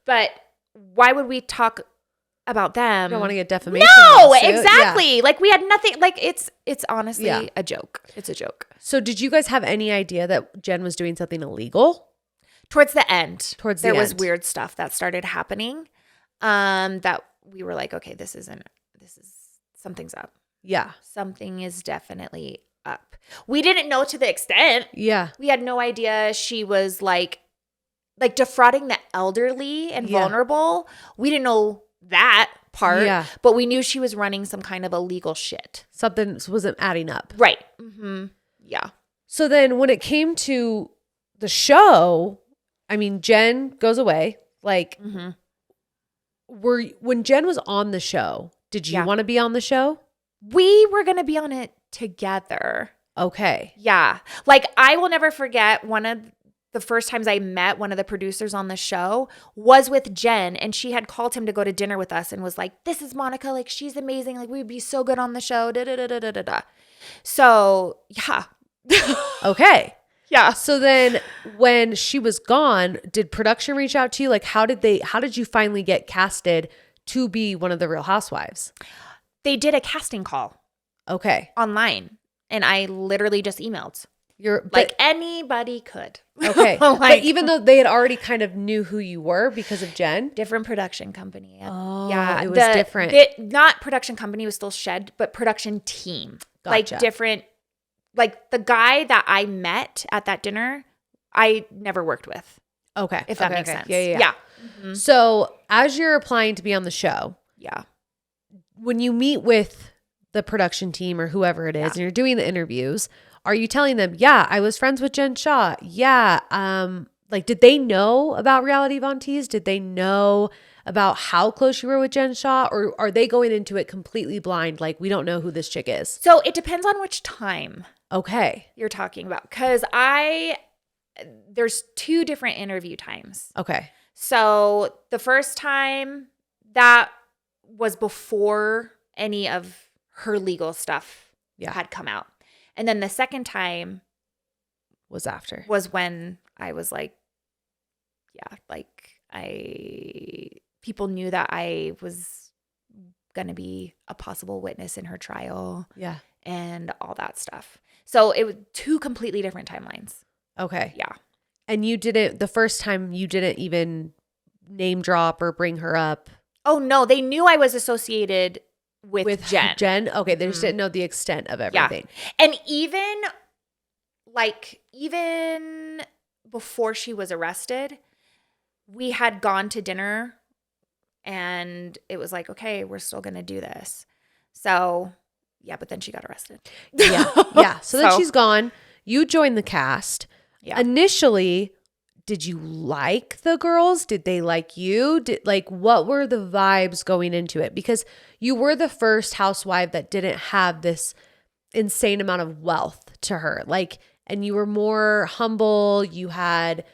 But why would we talk about them? You don't want to get defamation. No, lawsuit. exactly. Yeah. Like, we had nothing. Like, it's honestly a joke. It's a joke. So did you guys have any idea that Jen was doing something illegal? Towards the end. There was weird stuff that started happening that we were like, okay, something's up. Yeah. Something is definitely up. We didn't know to the extent. Yeah. We had no idea she was like defrauding the elderly and vulnerable. We didn't know that part. Yeah. But we knew she was running some kind of illegal shit. Something wasn't adding up. Right. Mm-hmm. Yeah. So then when it came to the show, I mean, Jen goes away. Like, when Jen was on the show, did you want to be on the show? We were going to be on it together. Okay. Yeah. Like, I will never forget one of the first times I met one of the producers on the show was with Jen, and she had called him to go to dinner with us and was like, this is Monica. Like, she's amazing. Like, we would be so good on the show. Da, da, da, da, da, da, da. So, yeah. Okay. Yeah. So then when she was gone, did production reach out to you? Like, how did you finally get casted to be one of the Real Housewives? They did a casting call. Okay. Online. And I literally just emailed. Like, anybody could. Okay. But even though they had already kind of knew who you were because of Jen? Different production company. Oh, yeah. It was different. Not production company, was still Shed, but production team. Gotcha. Like, different. Like, the guy that I met at that dinner, I never worked with. Okay. If that makes sense. Yeah. Mm-hmm. So as you're applying to be on the show. Yeah. When you meet with the production team or whoever it is and you're doing the interviews, are you telling them, yeah, I was friends with Jen Shah? Yeah. Like, did they know about Reality vonTEASe? Did they know about how close you were with Jen Shah? Or are they going into it completely blind? Like, we don't know who this chick is. So it depends on which time. Okay. You're talking about. Because there's 2 different interview times. Okay. So the first time, that was before any of her legal stuff had come out. And then the second time was after. Was when I was like, people knew that I was going to be a possible witness in her trial. Yeah. And all that stuff. So it was 2 completely different timelines. Okay. Yeah. And the first time you didn't even name drop or bring her up. Oh, no. They knew I was associated with Jen. Jen? Okay. They just didn't know the extent of everything. Yeah. And even before she was arrested, we had gone to dinner and it was like, okay, we're still going to do this. So, yeah, but then she got arrested. Yeah. So then she's gone. You joined the cast. Yeah. Initially, did you like the girls? Did they like you? What were the vibes going into it? Because you were the first housewife that didn't have this insane amount of wealth to her. And you were more humble. You had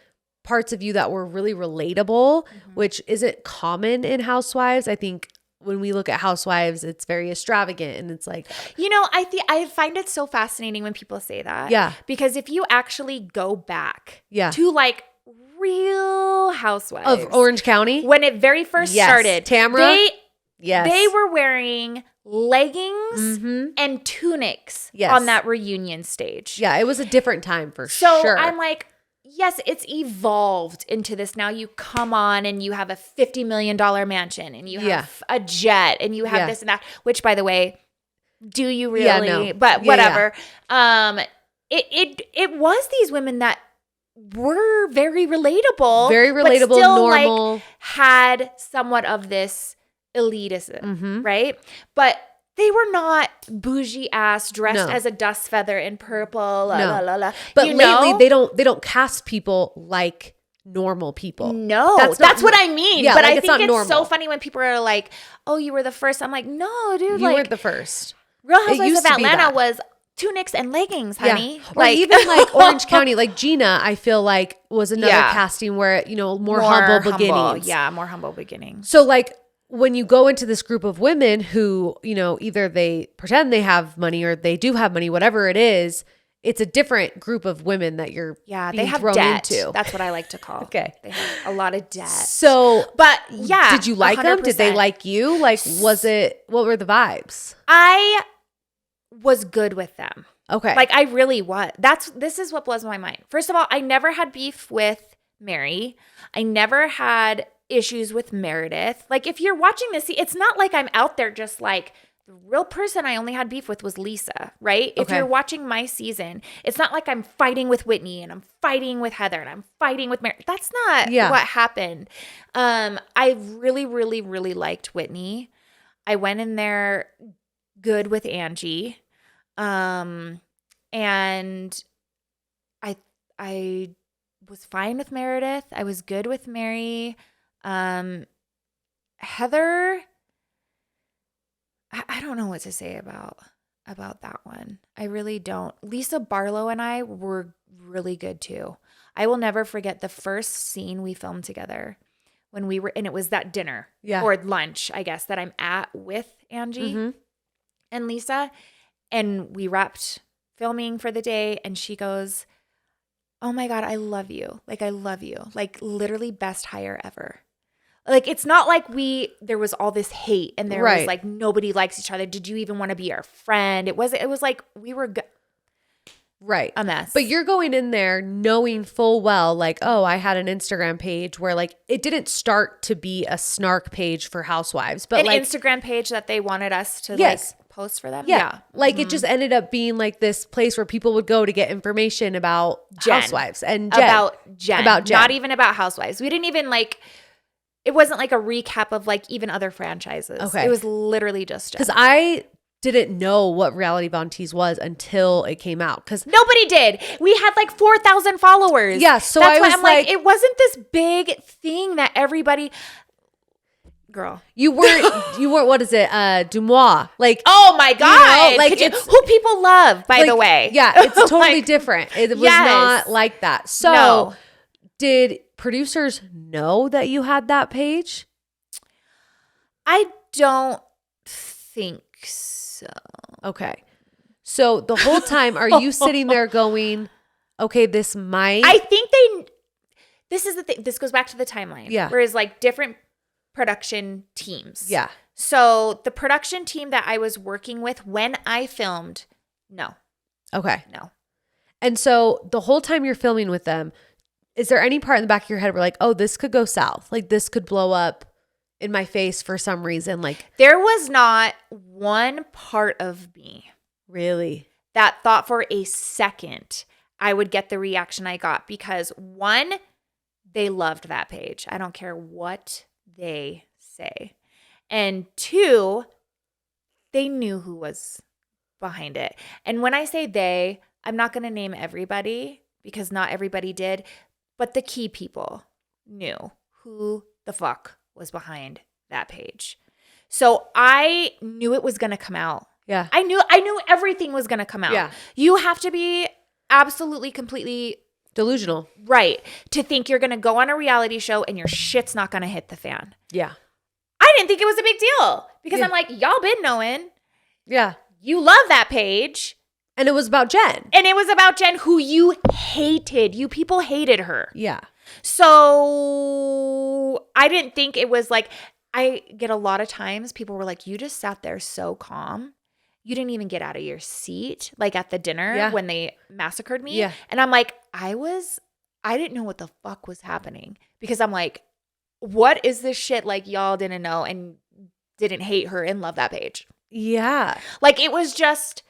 parts of you that were really relatable, which isn't common in housewives. I think when we look at housewives, it's very extravagant and it's like, I find it so fascinating when people say that. Yeah. Because if you actually go back to Real Housewives of Orange County, when it very first started, Tamra, they were wearing leggings and tunics on that reunion stage. Yeah, it was a different time for sure. So I'm like, yes, it's evolved into this. Now you come on and you have a $50 million mansion and you have a jet and you have this and that, which, by the way, Do you really? Yeah, no. But Yeah, whatever. It was these women that were very relatable. Very but relatable, still, normal. like, had somewhat of this elitism, Mm-hmm. right? But they were not bougie ass dressed No. as a dust feather in purple. La, No. la, la, la. But You lately know? they don't cast people like normal people. No, That's that's not- what I mean. Yeah, but like, I it's think not it's so normal. funny when people are like, "Oh, you were the first." I'm like, "No, dude. You like, weren't the first. Real It Housewives used of to be Atlanta that. was tunics and leggings, honey. Yeah. Or even like Orange County, like Gina, I feel like was another Yeah. casting where, you know, more humble beginnings. Yeah, more humble beginnings. So like when you go into this group of women who, you know, either they pretend they have money or they do have money, whatever it is, it's a different group of women that you're Yeah, being they have thrown debt. into. That's what I like to call. Okay. They have a lot of debt. So, but yeah. did you like them? Did they 100%. like you? Like, what were the vibes? I was good with them. Okay. Like, I really was. This is what blows my mind. First of all, I never had beef with Mary. I never had issues with Meredith. Like, if you're watching this, see, it's not like I'm out there just like, the real person I only had beef with was Lisa, right? If Okay. you're watching my season, it's not like I'm fighting with Whitney and I'm fighting with Heather and I'm fighting with Mary. That's not what happened. I really, really, really liked Whitney. I went in there good with Angie. And I was fine with Meredith. I was good with Mary. Heather, I don't know what to say about that one. I really don't. Lisa Barlow and I were really good too. I will never forget the first scene we filmed together when we were, and it was that dinner or lunch, I guess, that I'm at with Angie and Lisa. And we wrapped filming for the day, and she goes, "Oh my God, I love you. Like, I love you. Like, literally best hire ever." Like, it's not like there was all this hate and there was like, nobody likes each other. Did you even want to be our friend? It was like we were a mess. But you're going in there knowing full well, like, oh, I had an Instagram page where like it didn't start to be a snark page for housewives, but an like Instagram page that they wanted us to like post for them. Yeah. Like it just ended up being like this place where people would go to get information about housewives and Jen. About Jen. Not even about housewives. We didn't even like, it wasn't like a recap of like even other franchises. Okay. It was literally just Jen. Because I didn't know what reality vonTEASe was until it came out. Because nobody did. We had like 4,000 followers. Yeah. So that's I why was I'm like, it wasn't this big thing that everybody. Girl, you weren't. What is it? Dumois. Like, oh my God, you know, like who people love, by the way. Yeah, it's totally like, different. It was not like that. So, did producers know that you had that page? I don't think so. Okay. So the whole time, are you sitting there going, okay, this might. I think this is the thing. This goes back to the timeline. Yeah. Whereas like different production teams. Yeah. So the production team that I was working with when I filmed, no. Okay. No. And so the whole time you're filming with them, is there any part in the back of your head where like, oh, this could go south? Like this could blow up in my face for some reason? Like there was not one part of me really that thought for a second I would get the reaction I got, because one, they loved that page. I don't care what they say. And two, they knew who was behind it. And when I say they, I'm not going to name everybody because not everybody did, but the key people knew who the fuck was behind that page. So I knew it was going to come out. Yeah. I knew everything was going to come out. Yeah. You have to be absolutely, completely delusional. Right. To think you're going to go on a reality show and your shit's not going to hit the fan. Yeah. I didn't think it was a big deal because I'm like, y'all been knowing. Yeah. You love that page. And it was about Jen. And it was about Jen, who you hated. You people hated her. Yeah. So I didn't think it was like, I get a lot of times people were like, you just sat there so calm. You didn't even get out of your seat, like at the dinner when they massacred me. Yeah. And I'm like, I didn't know what the fuck was happening, because I'm like, what is this shit like y'all didn't know and didn't hate her and love that page? Yeah. Like, it was just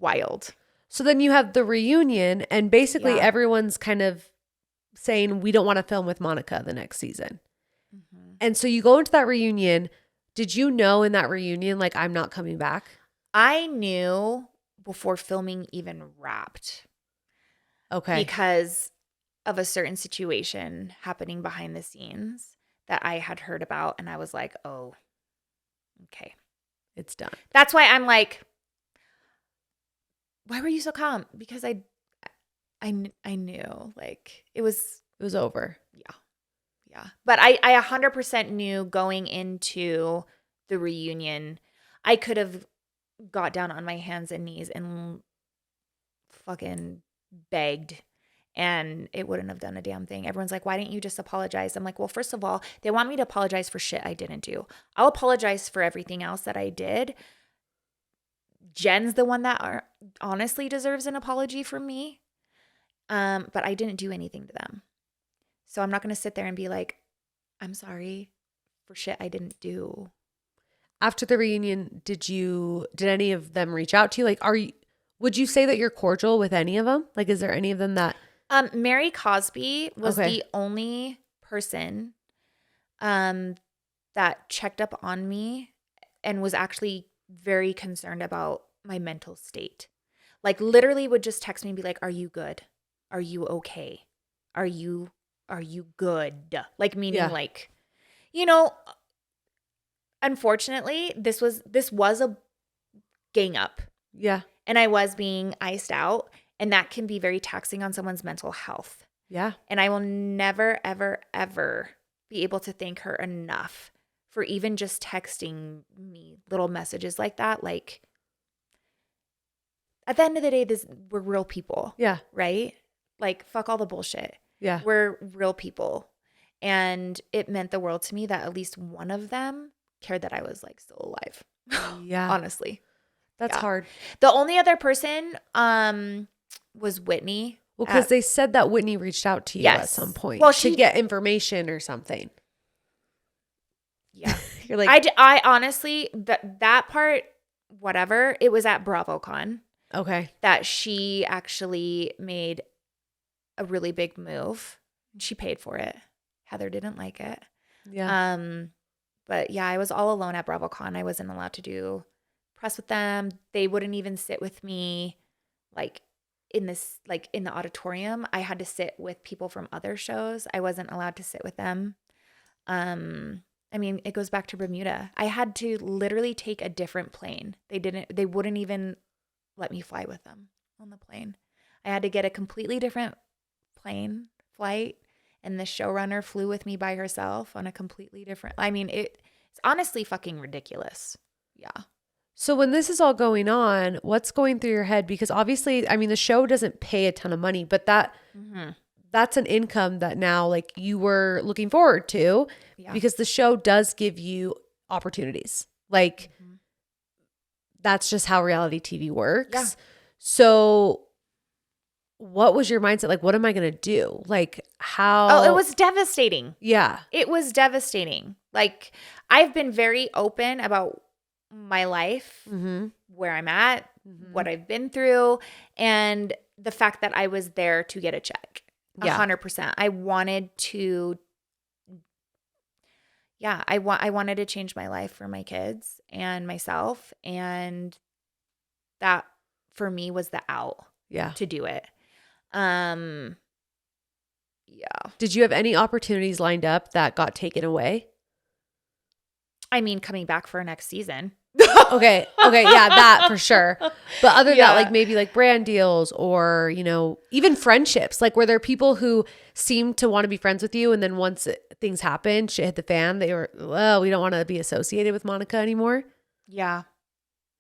wild. So then you have the reunion, and basically Yeah. everyone's kind of saying, we don't want to film with Monica the next season. Mm-hmm. And so you go into that reunion. Did you know in that reunion, like, I'm not coming back? I knew before filming even wrapped Okay. because of a certain situation happening behind the scenes that I had heard about. And I was like, oh, okay. It's done. That's why I'm like, why were you so calm? Because I knew, like, it was over. yeah. But I 100% knew going into the reunion, I could have got down on my hands and knees and fucking begged, and it wouldn't have done a damn thing. Everyone's like, why didn't you just apologize? I'm like, well, first of all, they want me to apologize for shit I didn't do. I'll apologize for everything else that I did. Jen's the one that honestly deserves an apology from me. But I didn't do anything to them. So I'm not going to sit there and be like, I'm sorry for shit I didn't do. After the reunion, did any of them reach out to you? Like, would you say that you're cordial with any of them? Like, is there any of them that? Mary Cosby was Okay. the only person that checked up on me and was actually very concerned about my mental state. Like, literally would just text me and be like, are you good? Are you okay? Are you good? Like, meaning, Yeah. like, you know, unfortunately, this was a gang up. Yeah. And I was being iced out, and that can be very taxing on someone's mental health. Yeah. And I will never, ever, ever be able to thank her enough for even just texting me little messages like that. Like, at the end of the day, we're real people. Yeah. Right? Like, fuck all the bullshit. Yeah. We're real people. And it meant the world to me that at least one of them cared that I was, like, still alive. Yeah. Honestly. That's hard. The only other person was Whitney. Well, because they said that Whitney reached out to you at some point to get information or something. Yeah. You're like, I honestly, that part, whatever, it was at BravoCon. Okay. That she actually made a really big move. She paid for it. Heather didn't like it. Yeah. But yeah, I was all alone at BravoCon. I wasn't allowed to do press with them. They wouldn't even sit with me, like, in the auditorium. I had to sit with people from other shows. I wasn't allowed to sit with them. I mean, it goes back to Bermuda. I had to literally take a different plane. They wouldn't even let me fly with them on the plane. I had to get a completely different flight, and the showrunner flew with me by herself on a completely different, I mean, it's honestly fucking ridiculous. Yeah. So when this is all going on, what's going through your head? Because obviously, I mean, the show doesn't pay a ton of money, but that's an income that now, like, you were looking forward to because the show does give you opportunities. Like, that's just how reality TV works. Yeah. So what was your mindset? Like, what am I going to do? Like, how? Oh, it was devastating. Yeah. It was devastating. Like, I've been very open about my life, where I'm at, what I've been through, and the fact that I was there to get a check. 100%. I wanted to, I wanted to change my life for my kids and myself, and that for me was the out to do it. Yeah. Did you have any opportunities lined up that got taken away? I mean, coming back for next season. Okay. Yeah, that for sure. But other than that, like, maybe like brand deals or, you know, even friendships. Like, were there people who seemed to want to be friends with you, and then once things happened, shit hit the fan, they were, well, we don't want to be associated with Monica anymore? Yeah.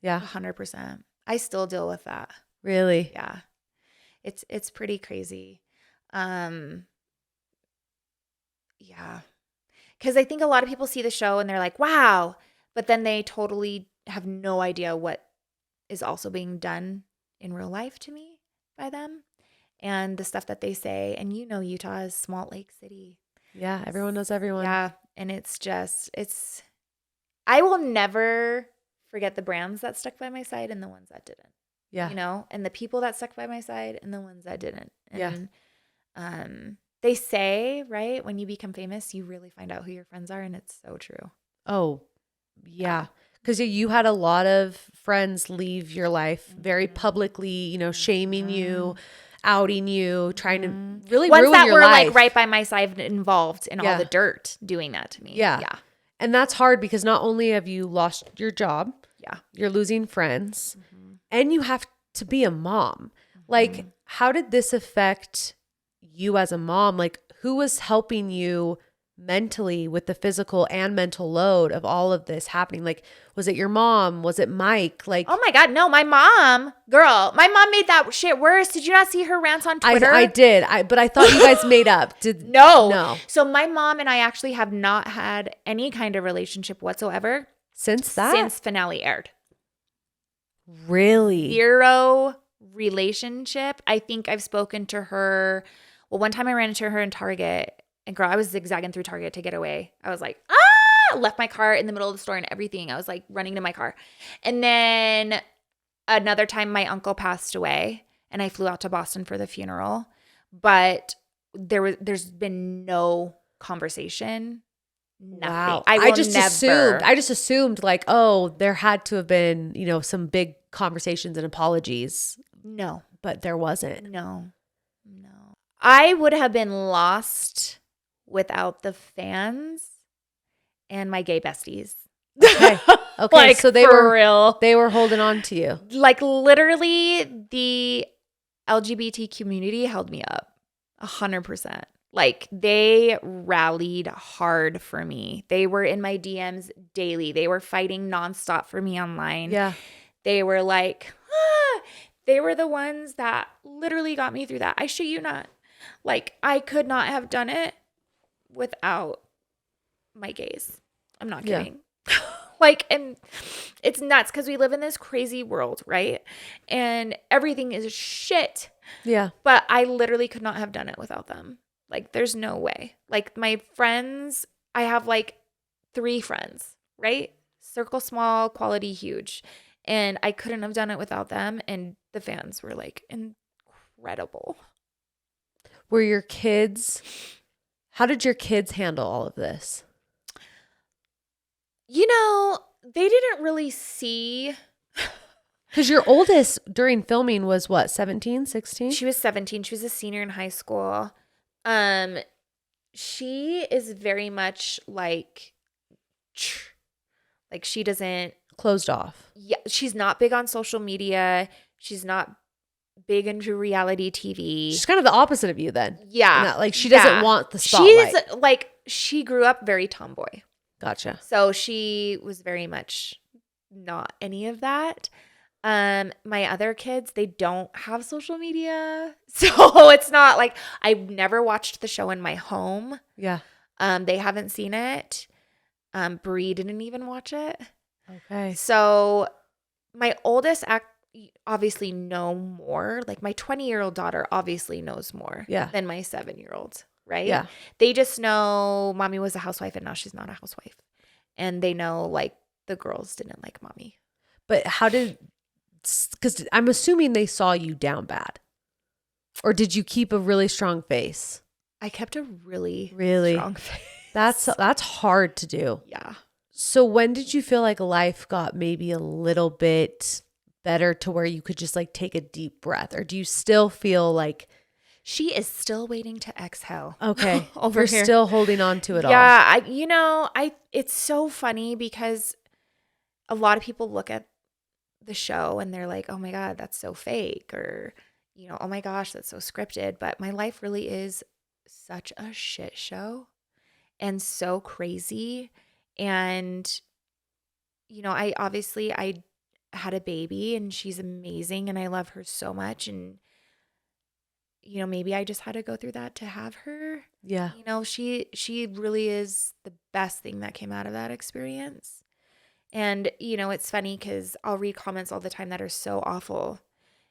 Yeah. 100%. I still deal with that. Really? Yeah. It's pretty crazy. Yeah. Because I think a lot of people see the show and they're like, wow. But then they totally have no idea what is also being done in real life to me by them and the stuff that they say. And you know, Utah is Salt Lake City. Yeah. Everyone knows everyone. Yeah. And it's just, I will never forget the brands that stuck by my side and the ones that didn't. Yeah. You know, and the people that stuck by my side and the ones that didn't. Yeah. And they say, right, when you become famous, you really find out who your friends are, and it's so true. Oh, yeah. Because you had a lot of friends leave your life very publicly, you know, shaming you, outing you, trying to really Ones ruin that your were life. like right by my side, involved in all the dirt, doing that to me. Yeah. Yeah. And that's hard because not only have you lost your job, Yeah. you're losing friends, and you have to be a mom. Like, how did this affect you as a mom? Like, who was helping you mentally with the physical and mental load of all of this happening? Like, was it your mom? Was it Mike? Like, Oh my God, no, my mom made that shit worse. Did you not see her rants on Twitter? I did. But I thought you guys made up. No. So my mom and I actually have not had any kind of relationship whatsoever since finale aired. Really? 0 relationship. I think I've spoken to her. Well, one time I ran into her in Target, and girl, I was zigzagging through Target to get away. I was like, left my car in the middle of the store and everything. I was like running to my car. And then another time my uncle passed away and I flew out to Boston for the funeral, but there's been no conversation. Nothing. Wow. I just assumed like, oh, there had to have been, you know, some big conversations and apologies. No. But there wasn't. No. I would have been lost without the fans and my gay besties. Okay. Like, so they were holding on to you. Like, literally, the LGBT community held me up 100%. Like, they rallied hard for me. They were in my DMs daily. They were fighting nonstop for me online. Yeah. They were like, they were the ones that literally got me through that. I shit you not. Like, I could not have done it without my gays. I'm not kidding. Yeah. Like, and it's nuts because we live in this crazy world, right? And everything is shit. Yeah. But I literally could not have done it without them. Like, there's no way. Like, my friends, I have like 3 friends, right? Circle small, quality huge. And I couldn't have done it without them. And the fans were like incredible. Were your kids, how did your kids handle all of this? You know, they didn't really see. Because your oldest during filming was what, 17, 16? She was 17. She was a senior in high school. She is very much like she doesn't. Closed off. Yeah, she's not big on social media. She's not big into reality TV. She's kind of the opposite of you then. Yeah. That, like, she doesn't want the spotlight. She's like, she grew up very tomboy. Gotcha. So she was very much not any of that. My other kids, they don't have social media. So it's not like, I've never watched the show in my home. Yeah. They haven't seen it. Bree didn't even watch it. Okay. So my oldest obviously know more. Like, my 20-year-old daughter obviously knows more than my 7-year-old, right? Yeah. They just know mommy was a housewife and now she's not a housewife. And they know, like, the girls didn't like mommy. But because I'm assuming they saw you down bad. Or did you keep a really strong face? I kept a really strong face. That's hard to do. Yeah. So when did you feel like life got maybe a little bit better to where you could just like take a deep breath? Or do you still feel like she is still waiting to exhale? Okay. You're still holding on to it all. Yeah. It's so funny because a lot of people look at the show and they're like, oh my God, that's so fake. Or, you know, oh my gosh, that's so scripted. But my life really is such a shit show and so crazy. And, you know, I had a baby and she's amazing and I love her so much. And, you know, maybe I just had to go through that to have her. Yeah. You know, she really is the best thing that came out of that experience. And, you know, it's funny because I'll read comments all the time that are so awful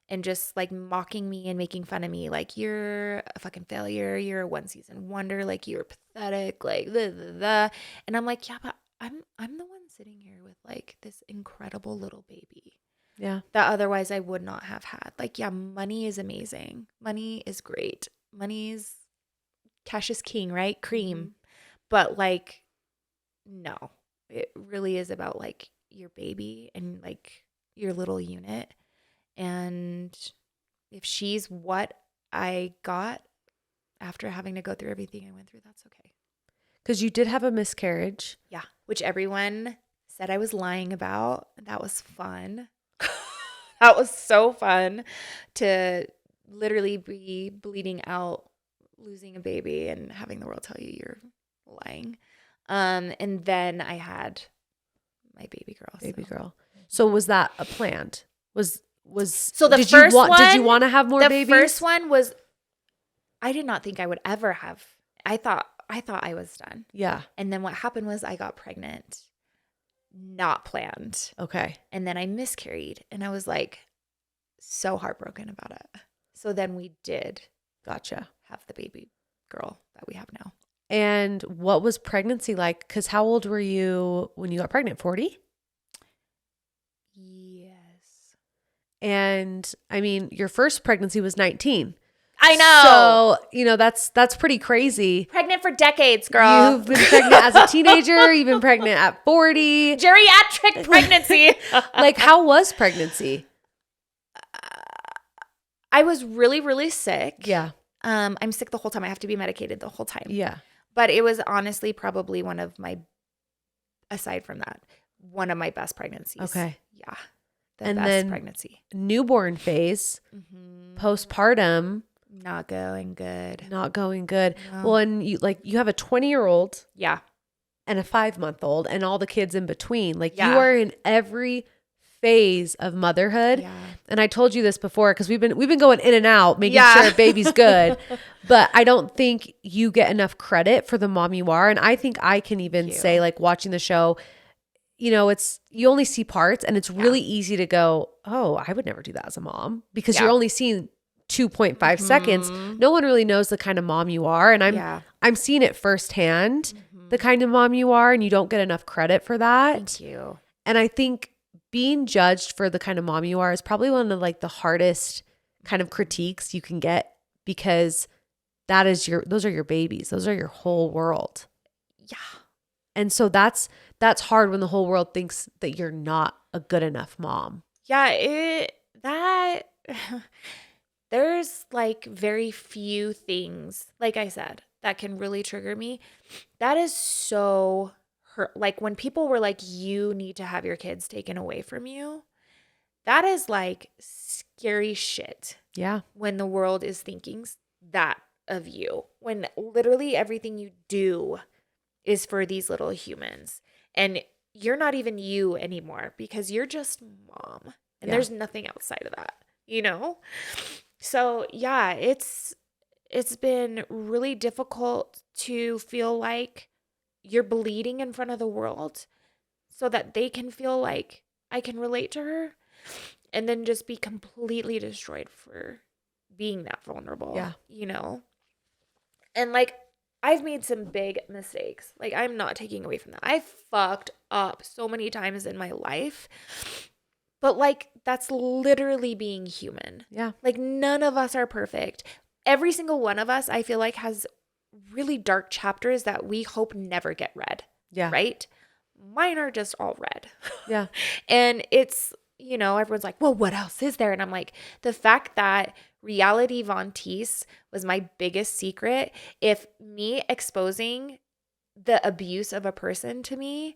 and just like mocking me and making fun of me. Like, you're a fucking failure. You're a 1-season wonder. Like, you're pathetic. Like, and I'm like, yeah, but I'm the one sitting here with like this incredible little baby Yeah. that otherwise I would not have had. Like, yeah, money is amazing. Money is great. Cash is king, right? Cream. Mm-hmm. But like, no, it really is about like your baby and like your little unit. And if she's what I got after having to go through everything I went through, that's okay. Because you did have a miscarriage. Yeah. Which everyone said I was lying about. That was fun. That was so fun to literally be bleeding out, losing a baby, and having the world tell you you're lying. And then I had my baby girl. Baby girl. So was that a planned? So the first one, did you want to have more babies? The first one was, I did not think I would ever have. I thought I was done. Yeah. And then what happened was I got pregnant, not planned. Okay. And then I miscarried, and I was like so heartbroken about it. So then we did Gotcha. have the baby girl that we have now. And what was pregnancy like? Because how old were you when you got pregnant? 40? Yes. And I mean, your first pregnancy was 19. I know. So, that's pretty crazy. Pregnant for decades, girl. You've been pregnant as a teenager. You've been pregnant at 40. Geriatric pregnancy. Like, how was pregnancy? I was really, really sick. Yeah. I'm sick the whole time. I have to be medicated the whole time. Yeah. But it was honestly probably aside from that, one of my best pregnancies. Okay. Yeah. And best then pregnancy. Newborn phase, Mm-hmm. postpartum. Not going good. Not going good. No. Well, and you have a 20-year-old. Yeah. And a 5-month-old and all the kids in between. Like Yeah. you are in every phase of motherhood. Yeah. And I told you this before because we've been going in and out, making Yeah. sure baby's good. But I don't think you get enough credit for the mom you are. And I think I can even say, like, watching the show, you only see parts, and it's really easy to go, oh, I would never do that as a mom, because you're only seeing 2.5 seconds. No one really knows the kind of mom you are. And I'm seeing it firsthand, the kind of mom you are, and you don't get enough credit for that. Thank you. And I think being judged for the kind of mom you are is probably one of like the hardest kind of critiques you can get, because those are your babies. Those are your whole world. Yeah. And so that's hard when the whole world thinks that you're not a good enough mom. Yeah. There's like very few things, like I said, that can really trigger me. That is so hurt. Like when people were like, you need to have your kids taken away from you. That is like scary shit. Yeah. When the world is thinking that of you, when literally everything you do is for these little humans, and you're not even you anymore because you're just mom, and there's nothing outside of that, So yeah, it's been really difficult to feel like you're bleeding in front of the world so that they can feel like I can relate to her, and then just be completely destroyed for being that vulnerable. Yeah. And like, I've made some big mistakes. Like, I'm not taking away from that. I fucked up so many times in my life. But like, that's literally being human. Yeah. Like, none of us are perfect. Every single one of us, I feel like, has really dark chapters that we hope never get read. Yeah. Right? Mine are just all read. Yeah. And it's, everyone's like, well, what else is there? And I'm like, the fact that reality vonTEASe was my biggest secret. If me exposing the abuse of a person to me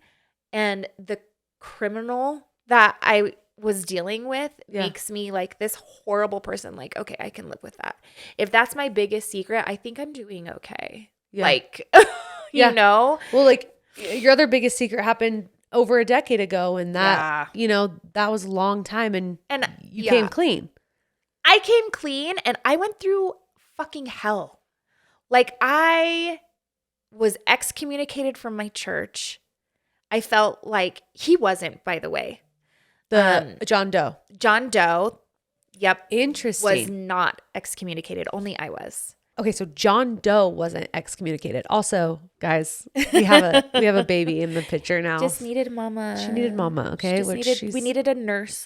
and the criminal that I was dealing with makes me like this horrible person, like, okay, I can live with that. If that's my biggest secret, I think I'm doing okay. Yeah. Like, Well, like your other biggest secret happened over a decade ago, and that, that was a long time, and you came clean. I came clean, and I went through fucking hell. Like, I was excommunicated from my church. I felt like he wasn't, by the way. John Doe. John Doe, yep. Interesting. Was not excommunicated. Only I was. Okay, so John Doe wasn't excommunicated. Also, guys, we have a baby in the picture now. Just needed mama. She needed mama, okay? We needed a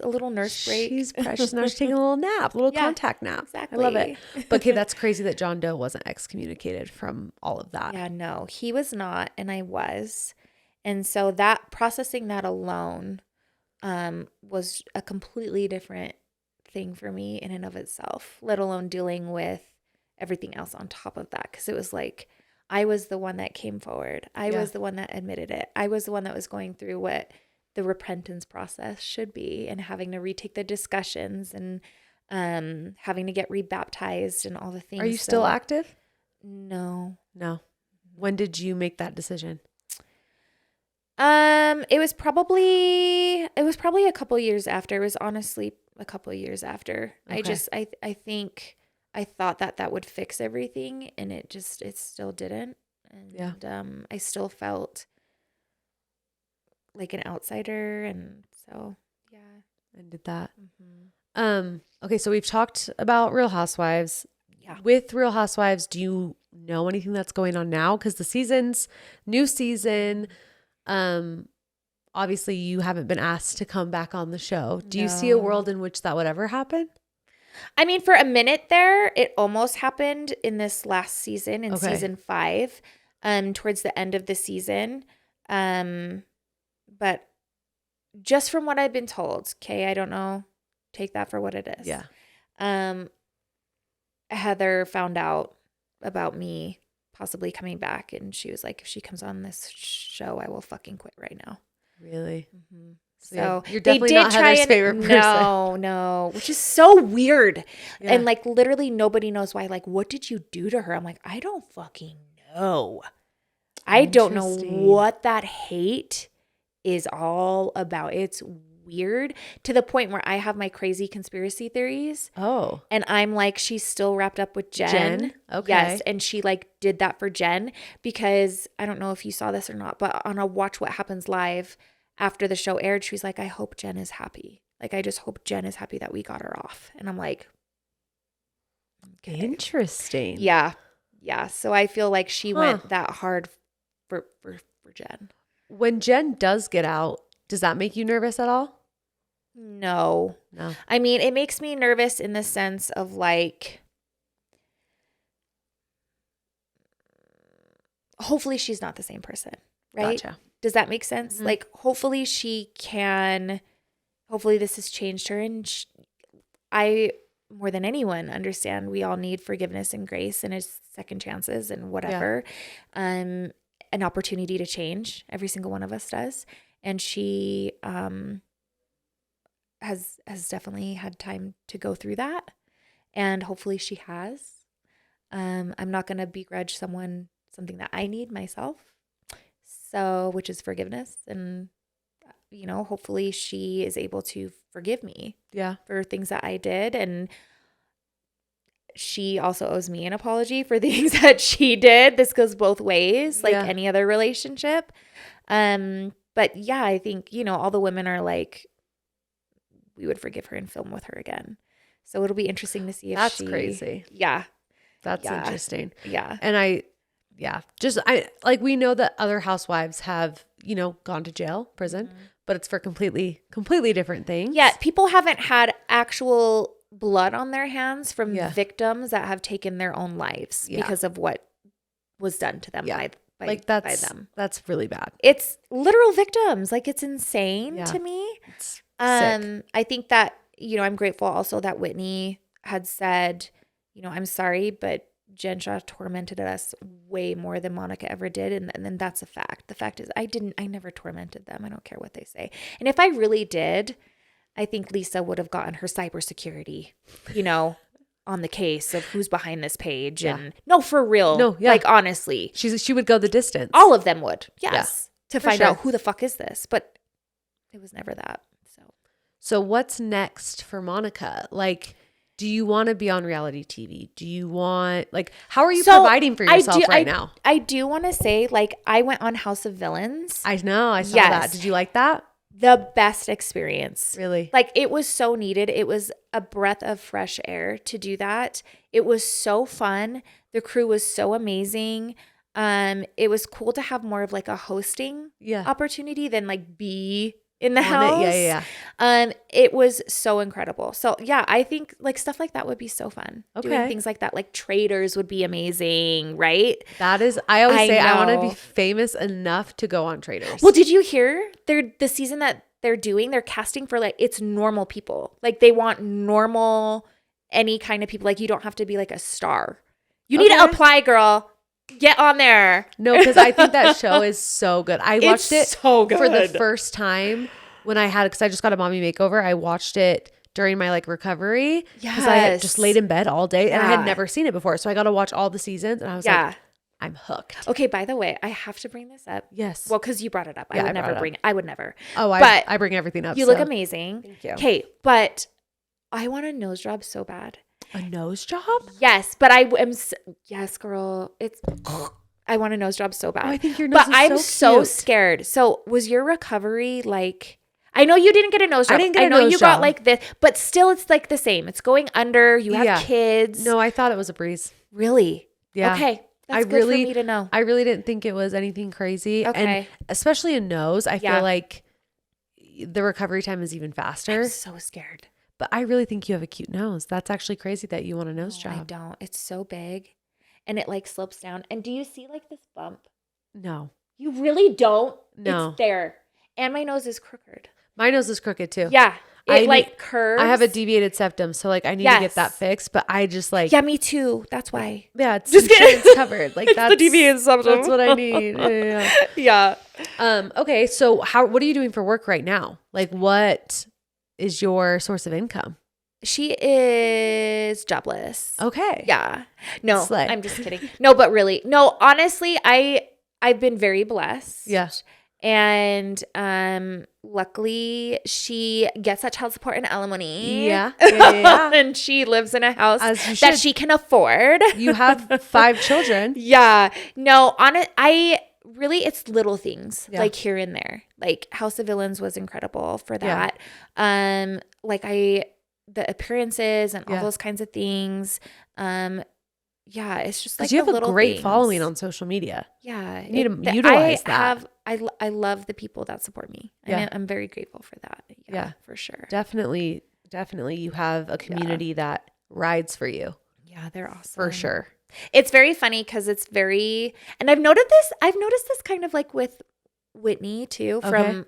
little nurse break. She's precious. Now she's taking a little nap, a little contact nap. Exactly. I love it. But okay, that's crazy that John Doe wasn't excommunicated from all of that. Yeah, no, he was not, and I was. And so that processing that alone was a completely different thing for me in and of itself, let alone dealing with everything else on top of that. Because it was like, I was the one that came forward. I was the one that admitted it. I was the one that was going through what the repentance process should be and having to retake the discussions and having to get rebaptized and all the things. Are you still active? No. When did you make that decision? It was probably a couple years after. It was honestly a couple years after. Okay. I think I thought that would fix everything, and it still didn't. And I still felt like an outsider, and so I did that. Okay, so we've talked about Real Housewives. Yeah. With Real Housewives, do you know anything that's going on now? Because the new season, obviously you haven't been asked to come back on the show. Do you see a world in which that would ever happen? I mean, for a minute there, it almost happened in this last season, in season 5, towards the end of the season. But just from what I've been told, okay, I don't know, take that for what it is. Yeah. Heather found out about me possibly coming back, and she was like, if she comes on this show, I will fucking quit right now. Really? Mm-hmm. So you're definitely not Heather's favorite person. No, which is so weird. Yeah. And like literally nobody knows why. Like, what did you do to her? I'm like, I don't fucking know. I don't know what that hate is all about. It's weird to the point where I have my crazy conspiracy theories. Oh. And I'm like, she's still wrapped up with Jen. Okay. Yes. And she like did that for Jen because I don't know if you saw this or not, but on a Watch What Happens Live after the show aired, she's like, I hope Jen is happy. Like, I just hope Jen is happy that we got her off. And I'm like, okay. Interesting. Yeah. Yeah. So I feel like she went that hard for Jen. When Jen does get out, does that make you nervous at all? No. I mean, it makes me nervous in the sense of like, hopefully she's not the same person, right? Gotcha. Does that make sense? Mm-hmm. Like, hopefully this has changed her. And I, more than anyone, understand we all need forgiveness and grace and second chances and whatever. Yeah. An opportunity to change. Every single one of us does. And she has definitely had time to go through that. And hopefully she has. I'm not going to begrudge someone something that I need myself. So, which is forgiveness. And, you know, hopefully she is able to forgive me for things that I did. And she also owes me an apology for things that she did. This goes both ways, like any other relationship. But yeah, I think, you know, all the women are like, we would forgive her and film with her again. So it'll be interesting to see if That's crazy. Yeah. That's interesting. Yeah. And we know that other housewives have, you know, gone to jail, prison, but it's for completely different things. Yeah. People haven't had actual blood on their hands from victims that have taken their own lives because of what was done to them by them. That's really bad. It's literal victims. Like, it's insane to me. It's sick. I think that, you know, I'm grateful also that Whitney had said, you know, I'm sorry, but Jen Shah tormented us way more than Monica ever did. And then that's a fact. The fact is I never tormented them. I don't care what they say. And if I really did, I think Lisa would have gotten her cybersecurity, you know, on the case of who's behind this page. Yeah. And no, for real. No, like, honestly. She would go the distance. All of them would. Yes. Yeah, to find out who the fuck is this. But it was never that. So what's next for Monica? Like, do you want to be on reality TV? Do you want, like, how are you providing for yourself now? I do want to say, like, I went on House of Villains. I know. I saw that. Did you like that? the best experience. Really? Like, it was so needed. It was a breath of fresh air to do that. It was so fun. The crew was so amazing. It was cool to have more of like a hosting opportunity than like be in the house. It was so incredible. So yeah, I think like stuff like that would be so fun. Doing things like that, like traders would be amazing, right? That is, I always say I want to be famous enough to go on Traders. Well, did you hear the season that they're casting for like, it's normal people. Like they want normal, any kind of people. Like you don't have to be like a star. You need to apply, girl. Get on there. No, because I think that show is so good. I watched it so good. for the first time when I had, because I just got a mommy makeover. I watched it during my like recovery because I had just laid in bed all day and I had never seen it before. So I got to watch all the seasons and I was like, I'm hooked. Okay, by the way, I have to bring this up. Yes. Well, because you brought it up. I would never bring it. I would never. Oh, I bring everything up. You look amazing. Thank you. Okay, but I want a nose job so bad. A nose job? Yes, but I am. Yes, girl. I want a nose job so bad. Oh, I think your nose is I'm so scared. So was your recovery like? I know you didn't get a nose job. I didn't get a nose job. You got like this, but still, it's like the same. It's going under. You have kids. No, I thought it was a breeze. Really? Yeah. Okay. That's good for me to know. I really didn't think it was anything crazy. Okay. And especially a nose, I feel like the recovery time is even faster. I'm so scared. But I really think you have a cute nose. That's actually crazy that you want a nose job. I don't. It's so big and it like slopes down. And do you see like this bump? No. You really don't? No. It's there. And my nose is crooked. My nose is crooked too. Yeah. It curves. I have a deviated septum. So like I need to get that fixed. But I just like. Yeah, me too. That's why. Yeah. It's just insurance covered. Like that's the deviated septum. That's what I need. Yeah. Okay. So what are you doing for work right now? Like what is your source of income? She is jobless. Okay. Yeah. No, Slay. I'm just kidding. No, but really. No, honestly, I've been very blessed. Yes. And luckily she gets that child support and alimony. Yeah. And she lives in a house that she can afford. You have 5 children. Yeah. No, it's little things like here and there. Like House of Villains was incredible for that. The appearances and all those kinds of things. It's just like you have the a little great things. following on social media. Yeah. You need to utilize that. I love the people that support me. I'm very grateful for that. Yeah, for sure. Definitely you have a community that rides for you. Yeah, they're awesome. For sure. It's very funny because it's very, and I've noticed this kind of like with Whitney too from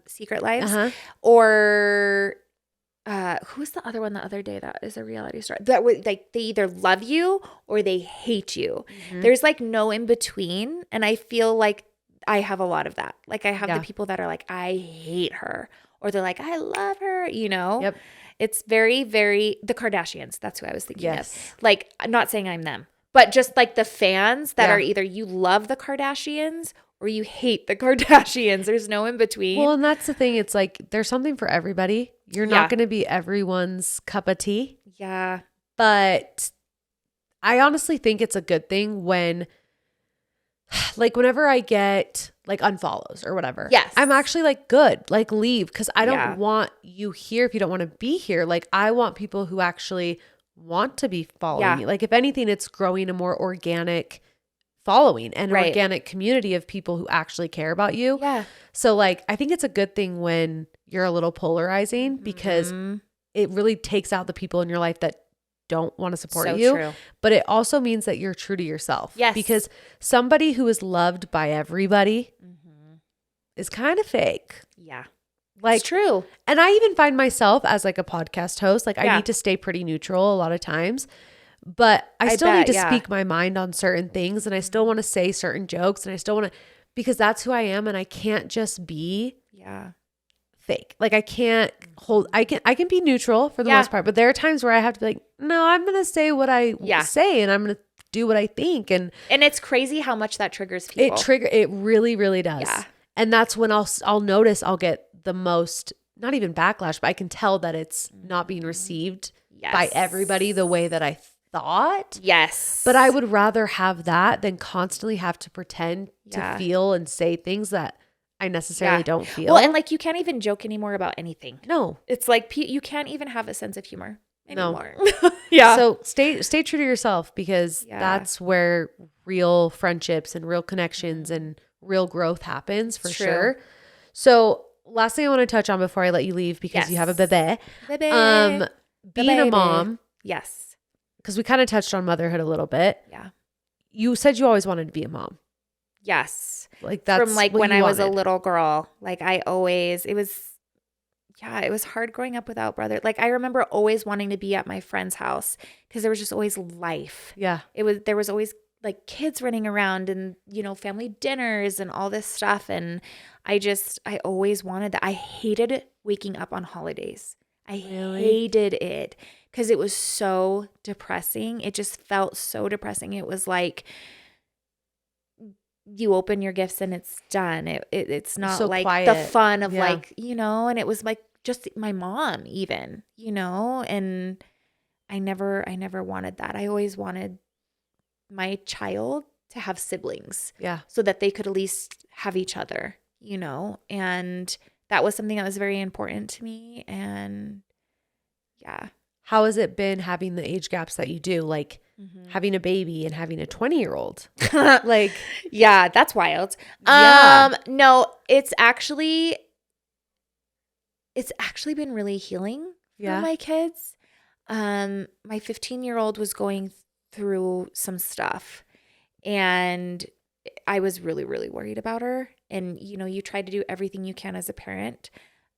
Secret Lives or who's the other one the other day that is a reality star that like they either love you or they hate you. There's like no in between, and I feel like I have a lot of that. Like I have the people that are like, I hate her, or they're like, I love her, you know? Yep. It's very, very, the Kardashians. That's who I was thinking of. Like, I'm not saying I'm them, but just like the fans that are either you love the Kardashians or you hate the Kardashians. There's no in between. Well, and that's the thing. It's like, there's something for everybody. You're not going to be everyone's cup of tea. Yeah. But I honestly think it's a good thing when, like, whenever I get like unfollows or whatever, I'm actually like, good, like leave. Cause I don't want you here if you don't want to be here. Like I want people who actually want to be following me. Like if anything, it's growing a more organic following and an organic community of people who actually care about you. Yeah. So like, I think it's a good thing when you're a little polarizing because it really takes out the people in your life that don't want to support you. True. But it also means that you're true to yourself. Yes. Because somebody who is loved by everybody is kind of fake. Yeah. Like, it's true. And I even find myself as like a podcast host, like I need to stay pretty neutral a lot of times, but I still need to speak my mind on certain things, and I still want to say certain jokes, and I still want to, because that's who I am, and I can't just be fake. Like I can't I can be neutral for the most part, but there are times where I have to be like, no, I'm going to say what I say, and I'm going to do what I think. And it's crazy how much that triggers people. It really, really does. Yeah. And that's when I'll notice I'll get the most, not even backlash, but I can tell that it's not being received by everybody the way that I thought. Yes. But I would rather have that than constantly have to pretend to feel and say things that I necessarily Yeah. don't feel. Well, and like you can't even joke anymore about anything. No. It's like you can't even have a sense of humor No. anymore. Yeah. So stay true to yourself, because Yeah. that's where real friendships and real connections and real growth happens for True. sure. So last thing I want to touch on before I let you leave, because you have a Yes. bebe. Being a baby. mom, Yes. because we kind of touched on motherhood a little bit. Yeah. You said you always wanted to be a mom. Yes. Like that's from like what when you I was a wanted. little girl. Like it was hard growing up without brother. Like I remember always wanting to be at my friend's house because there was just always life. Yeah. There was always like kids running around and, family dinners and all this stuff. And I always wanted that. I hated waking up on holidays. I hated it because it was so depressing. It just felt so depressing. It was like you open your gifts and it's done. It's not so like quiet. the fun of Yeah. and it was like just my mom even, and I never wanted that. I always wanted my child to have siblings. Yeah. So that they could at least have each other, and that was something that was very important to me. And yeah. How has it been having the age gaps that you do? Like having a baby and having a 20-year-old? Like, yeah, that's wild. Yeah. No, it's actually been really healing for my kids. My 15-year-old was going through some stuff and I was really, really worried about her. And, you try to do everything you can as a parent.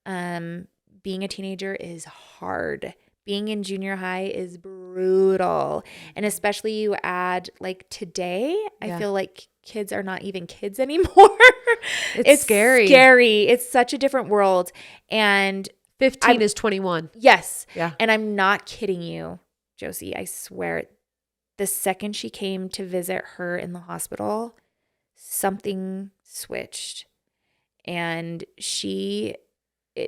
Being a teenager is hard. Being in junior high is brutal. And especially you add like today, I feel like kids are not even kids anymore. It's scary. It's such a different world. And 15 is 21. Yes. Yeah. And I'm not kidding you, Josie. I swear, the second she came to visit her in the hospital, something switched. And it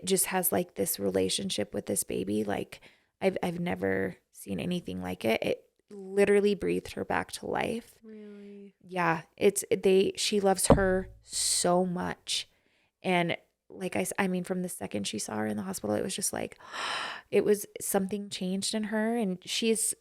just has like this relationship with this baby. Like I've never seen anything like it. It literally breathed her back to life. Really? Yeah. She loves her so much. And like I mean, from the second she saw her in the hospital, it was just like, it was something changed in her. And she's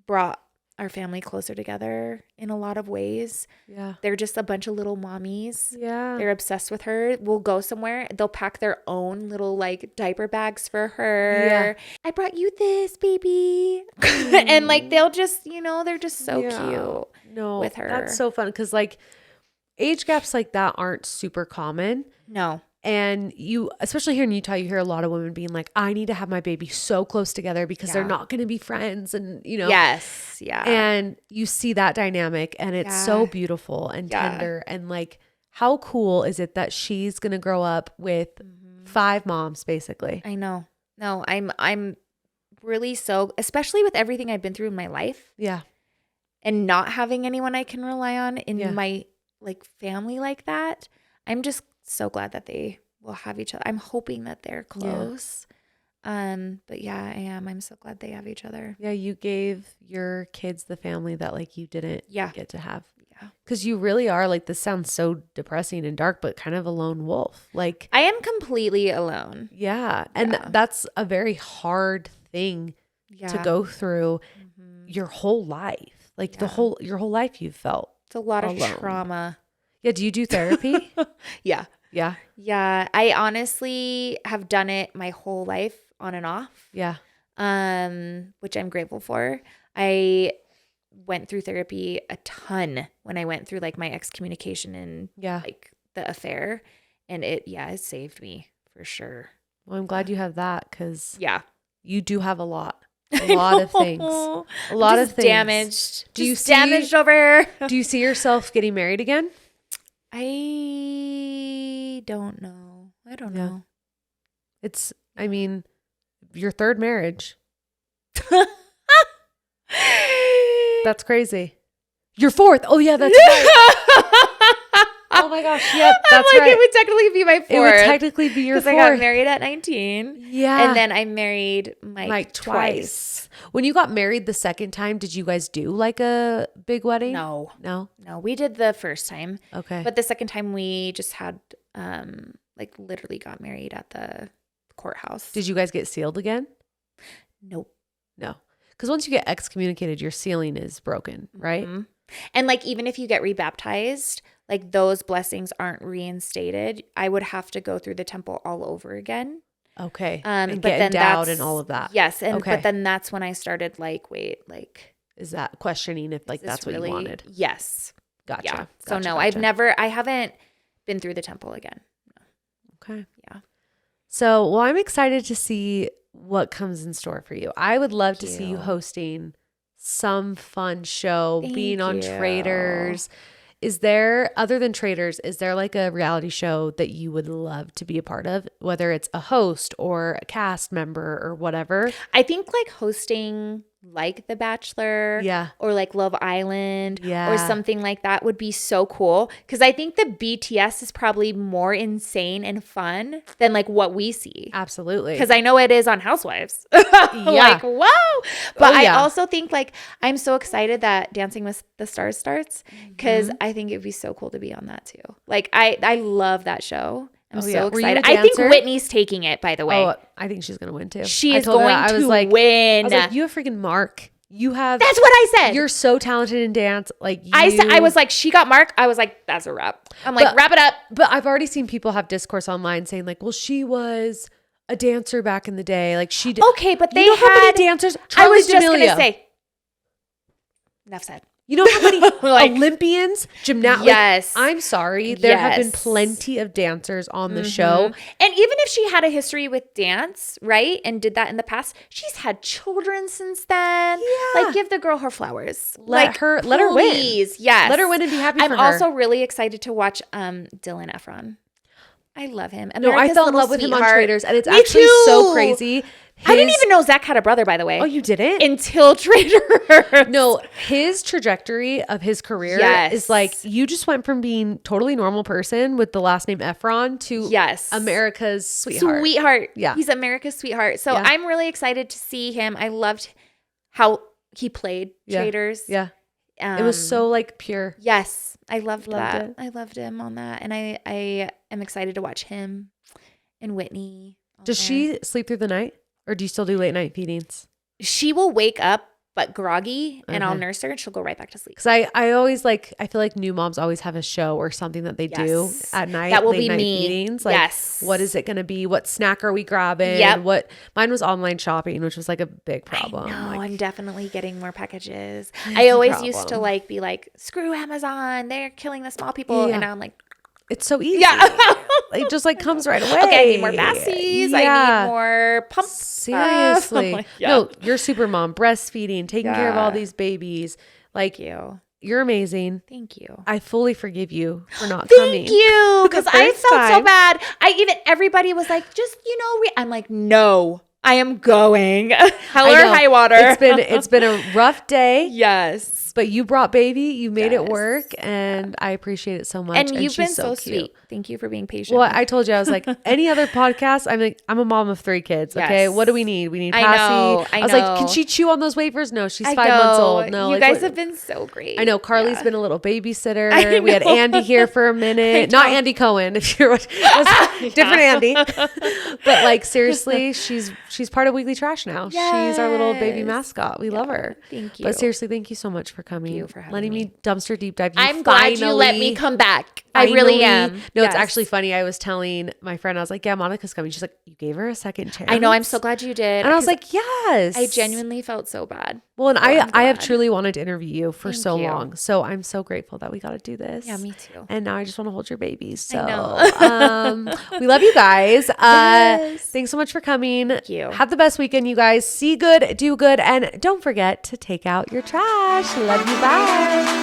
brought our family closer together in a lot of ways. Yeah. They're just a bunch of little mommies. Yeah. They're obsessed with her. We'll go somewhere. They'll pack their own little like diaper bags for her. Yeah. I brought you this, baby. And like, they'll just, they're just so cute with her. That's so fun. Cause like age gaps like that aren't super common. No. And especially here in Utah, you hear a lot of women being like, I need to have my baby so close together because they're not going to be friends. And, Yes. Yeah. And you see that dynamic and it's so beautiful and tender. And like, how cool is it that she's going to grow up with 5 moms, basically? I know. No, I'm really especially with everything I've been through in my life. Yeah. And not having anyone I can rely on in my like family like that. I'm just so glad that they will have each other. I'm hoping that they're close. But yeah, I am. I'm so glad they have each other. Yeah, you gave your kids the family that like you didn't get to have. Yeah. Because you really are like, this sounds so depressing and dark, but kind of a lone wolf. Like I am completely alone. Yeah. And that's a very hard thing to go through your whole life. Like your whole life you've felt. It's a lot alone. of trauma. Yeah. Do you do therapy? Yeah. Yeah. Yeah. I honestly have done it my whole life on and off. Yeah. Which I'm grateful for. I went through therapy a ton when I went through like my excommunication and like the affair. And it saved me for sure. Well, I'm glad you have that because you do have a lot of things. A lot of things. Damaged. Do you damaged over here? Do you see yourself getting married again? I don't know. It's, I mean, your 3rd marriage. That's crazy. Your 4th. Oh yeah, that's right. Oh my gosh. Yep. That's right. It would technically be my 4th. It would technically be your 4th. Because I got married at 19. Yeah. And then I married Mike twice. When you got married the second time, did you guys do like a big wedding? No. No? No, we did the first time. Okay. But the second time we just had like literally got married at the courthouse. Did you guys get sealed again? Nope. No. Because once you get excommunicated, your sealing is broken, right? Mm-hmm. And like, even if you get rebaptized, like those blessings aren't reinstated. I would have to go through the temple all over again. Okay. And And but get then endowed and all of that. Yes. And Okay. but then that's when I started like, wait, like, Is that questioning if like is that's this what you wanted? Yes. Gotcha. Yeah. So Gotcha, no, gotcha. I haven't been through the temple again. Okay. Yeah. So, well, I'm excited to see what comes in store for you. I would love to Thank see you you. hosting some fun show, being Thank on you. Traders. Is there, other than Traders, is there like a reality show that you would love to be a part of, whether it's a host or a cast member or whatever? I think like hosting like The Bachelor Yeah. or like Love Island Yeah. or something like that would be so cool. Because I think the BTS is probably more insane and fun than like what we see. Absolutely. Because I know it is on Housewives. Yeah. Like, whoa. But Oh, yeah. I also think like I'm so excited that Dancing with the Stars starts because Mm-hmm. I think it'd be so cool to be on that too. Like I love that show. I'm Oh, so yeah. Were you a excited. I think dancer? Whitney's taking it, by the way. Oh, I think she's going to win too. She I is told her going that. to I was like, win. you have freaking Mark. You have. That's what I said. You're so talented in dance. Like you, I was like, she got Mark. I was like, that's a wrap. I'm like, But- wrap it up. But I've already seen people have discourse online saying like, well, she was a dancer back in the day. Like she did. Okay, but they you know how many had dancers? I Charli was just D'Amelio. gonna say. Enough said. You know how many Like- Olympians, gymnastics? Yes. I'm sorry. There have been Yes. plenty of dancers on the show. And even if she had a history with dance, right, and did that in the past, she's had children since then. Yeah. Like, give the girl her flowers. Let her win. Please, yes. Let her win and be happy I'm for her. also really excited to watch Dylan Efron. I love him. No, I America's fell in Little love with him on Sweetheart. Traders, and it's Me actually so too. crazy. I didn't even know Zach had a brother, by the way. Oh, you didn't? Until Traders. No, his trajectory of his career Yes. is like you just went from being totally normal person with the last name Efron to Yes. America's sweetheart. Sweetheart. Yeah. He's America's sweetheart. So Yeah. I'm really excited to see him. I loved how he played Yeah. Traders. Yeah. It was so like pure. Yes. I loved that. it. I loved him on that. And I am excited to watch him and Whitney. on Does there. she sleep through the night or do you still do late night feedings? She will wake up but groggy and I'll Okay. nurse her and she'll go right back to sleep. Because I always like, I feel like new moms always have a show or something that they do Yes. at night. That will late be night me. feedings. Like, Yes. what is it going to be? What snack are we grabbing? Yep. Mine was online shopping, which was like a big problem. I know. Like, I'm definitely getting more packages. It's I a always used to problem. like be like, screw Amazon. They're killing the small people. Yeah. And now I'm like, it's so easy. yeah. It just like comes right away. Okay, I need more Bassies. I Yeah. need more pump stuff. Seriously. Like, yeah. No, you're super mom, breastfeeding, taking care of all Yeah. these babies. Like, Thank you. you're amazing. Thank you. I fully forgive you for not coming. Thank you. Because The I first felt so time. bad. Everybody was like, just, I'm like, no, I am going. Hell I or know. high water. It's been a rough day, yes. but you brought baby. You made it Yes. work, and I appreciate it so much. And you've she's been so cute. sweet. Thank you for being patient. Well, I told you, I was like, any other podcast? I'm a mom of 3 kids. Okay, Yes. what do we need? We need I Passy. know, I was like, can know. she chew on those wafers? No, she's I 5 months know. old. No, you like, guys what- have been so great. I know Carly's Yeah. been a little babysitter. I We had know. Andy here for a minute. Not know. Andy Cohen, if you're different Andy. But like seriously, she's part of Weekly Trash now. She's our little baby Yes. mascot. We love her. Thank you. But seriously, thank you so much for coming. you for having letting me me. dumpster deep dive. You I'm glad you let me finally- come back. I really finally- am. No, it's Yes. actually funny. I was telling my friend, I was like, yeah, Monica's coming. She's like, you gave her a second chance. I know. I'm so glad you did. And I was 'cause like, yes. I genuinely felt so bad. Well, and I'm I have glad. truly wanted to interview you for Thank so you. long. So I'm so grateful that we got to do this. Yeah, me too. And now I just want to hold your babies. So know. we love you guys. Yes. Thanks so much for coming. Thank you. Have the best weekend, you guys. See good, do good, and don't forget to take out your trash. Love you. Bye.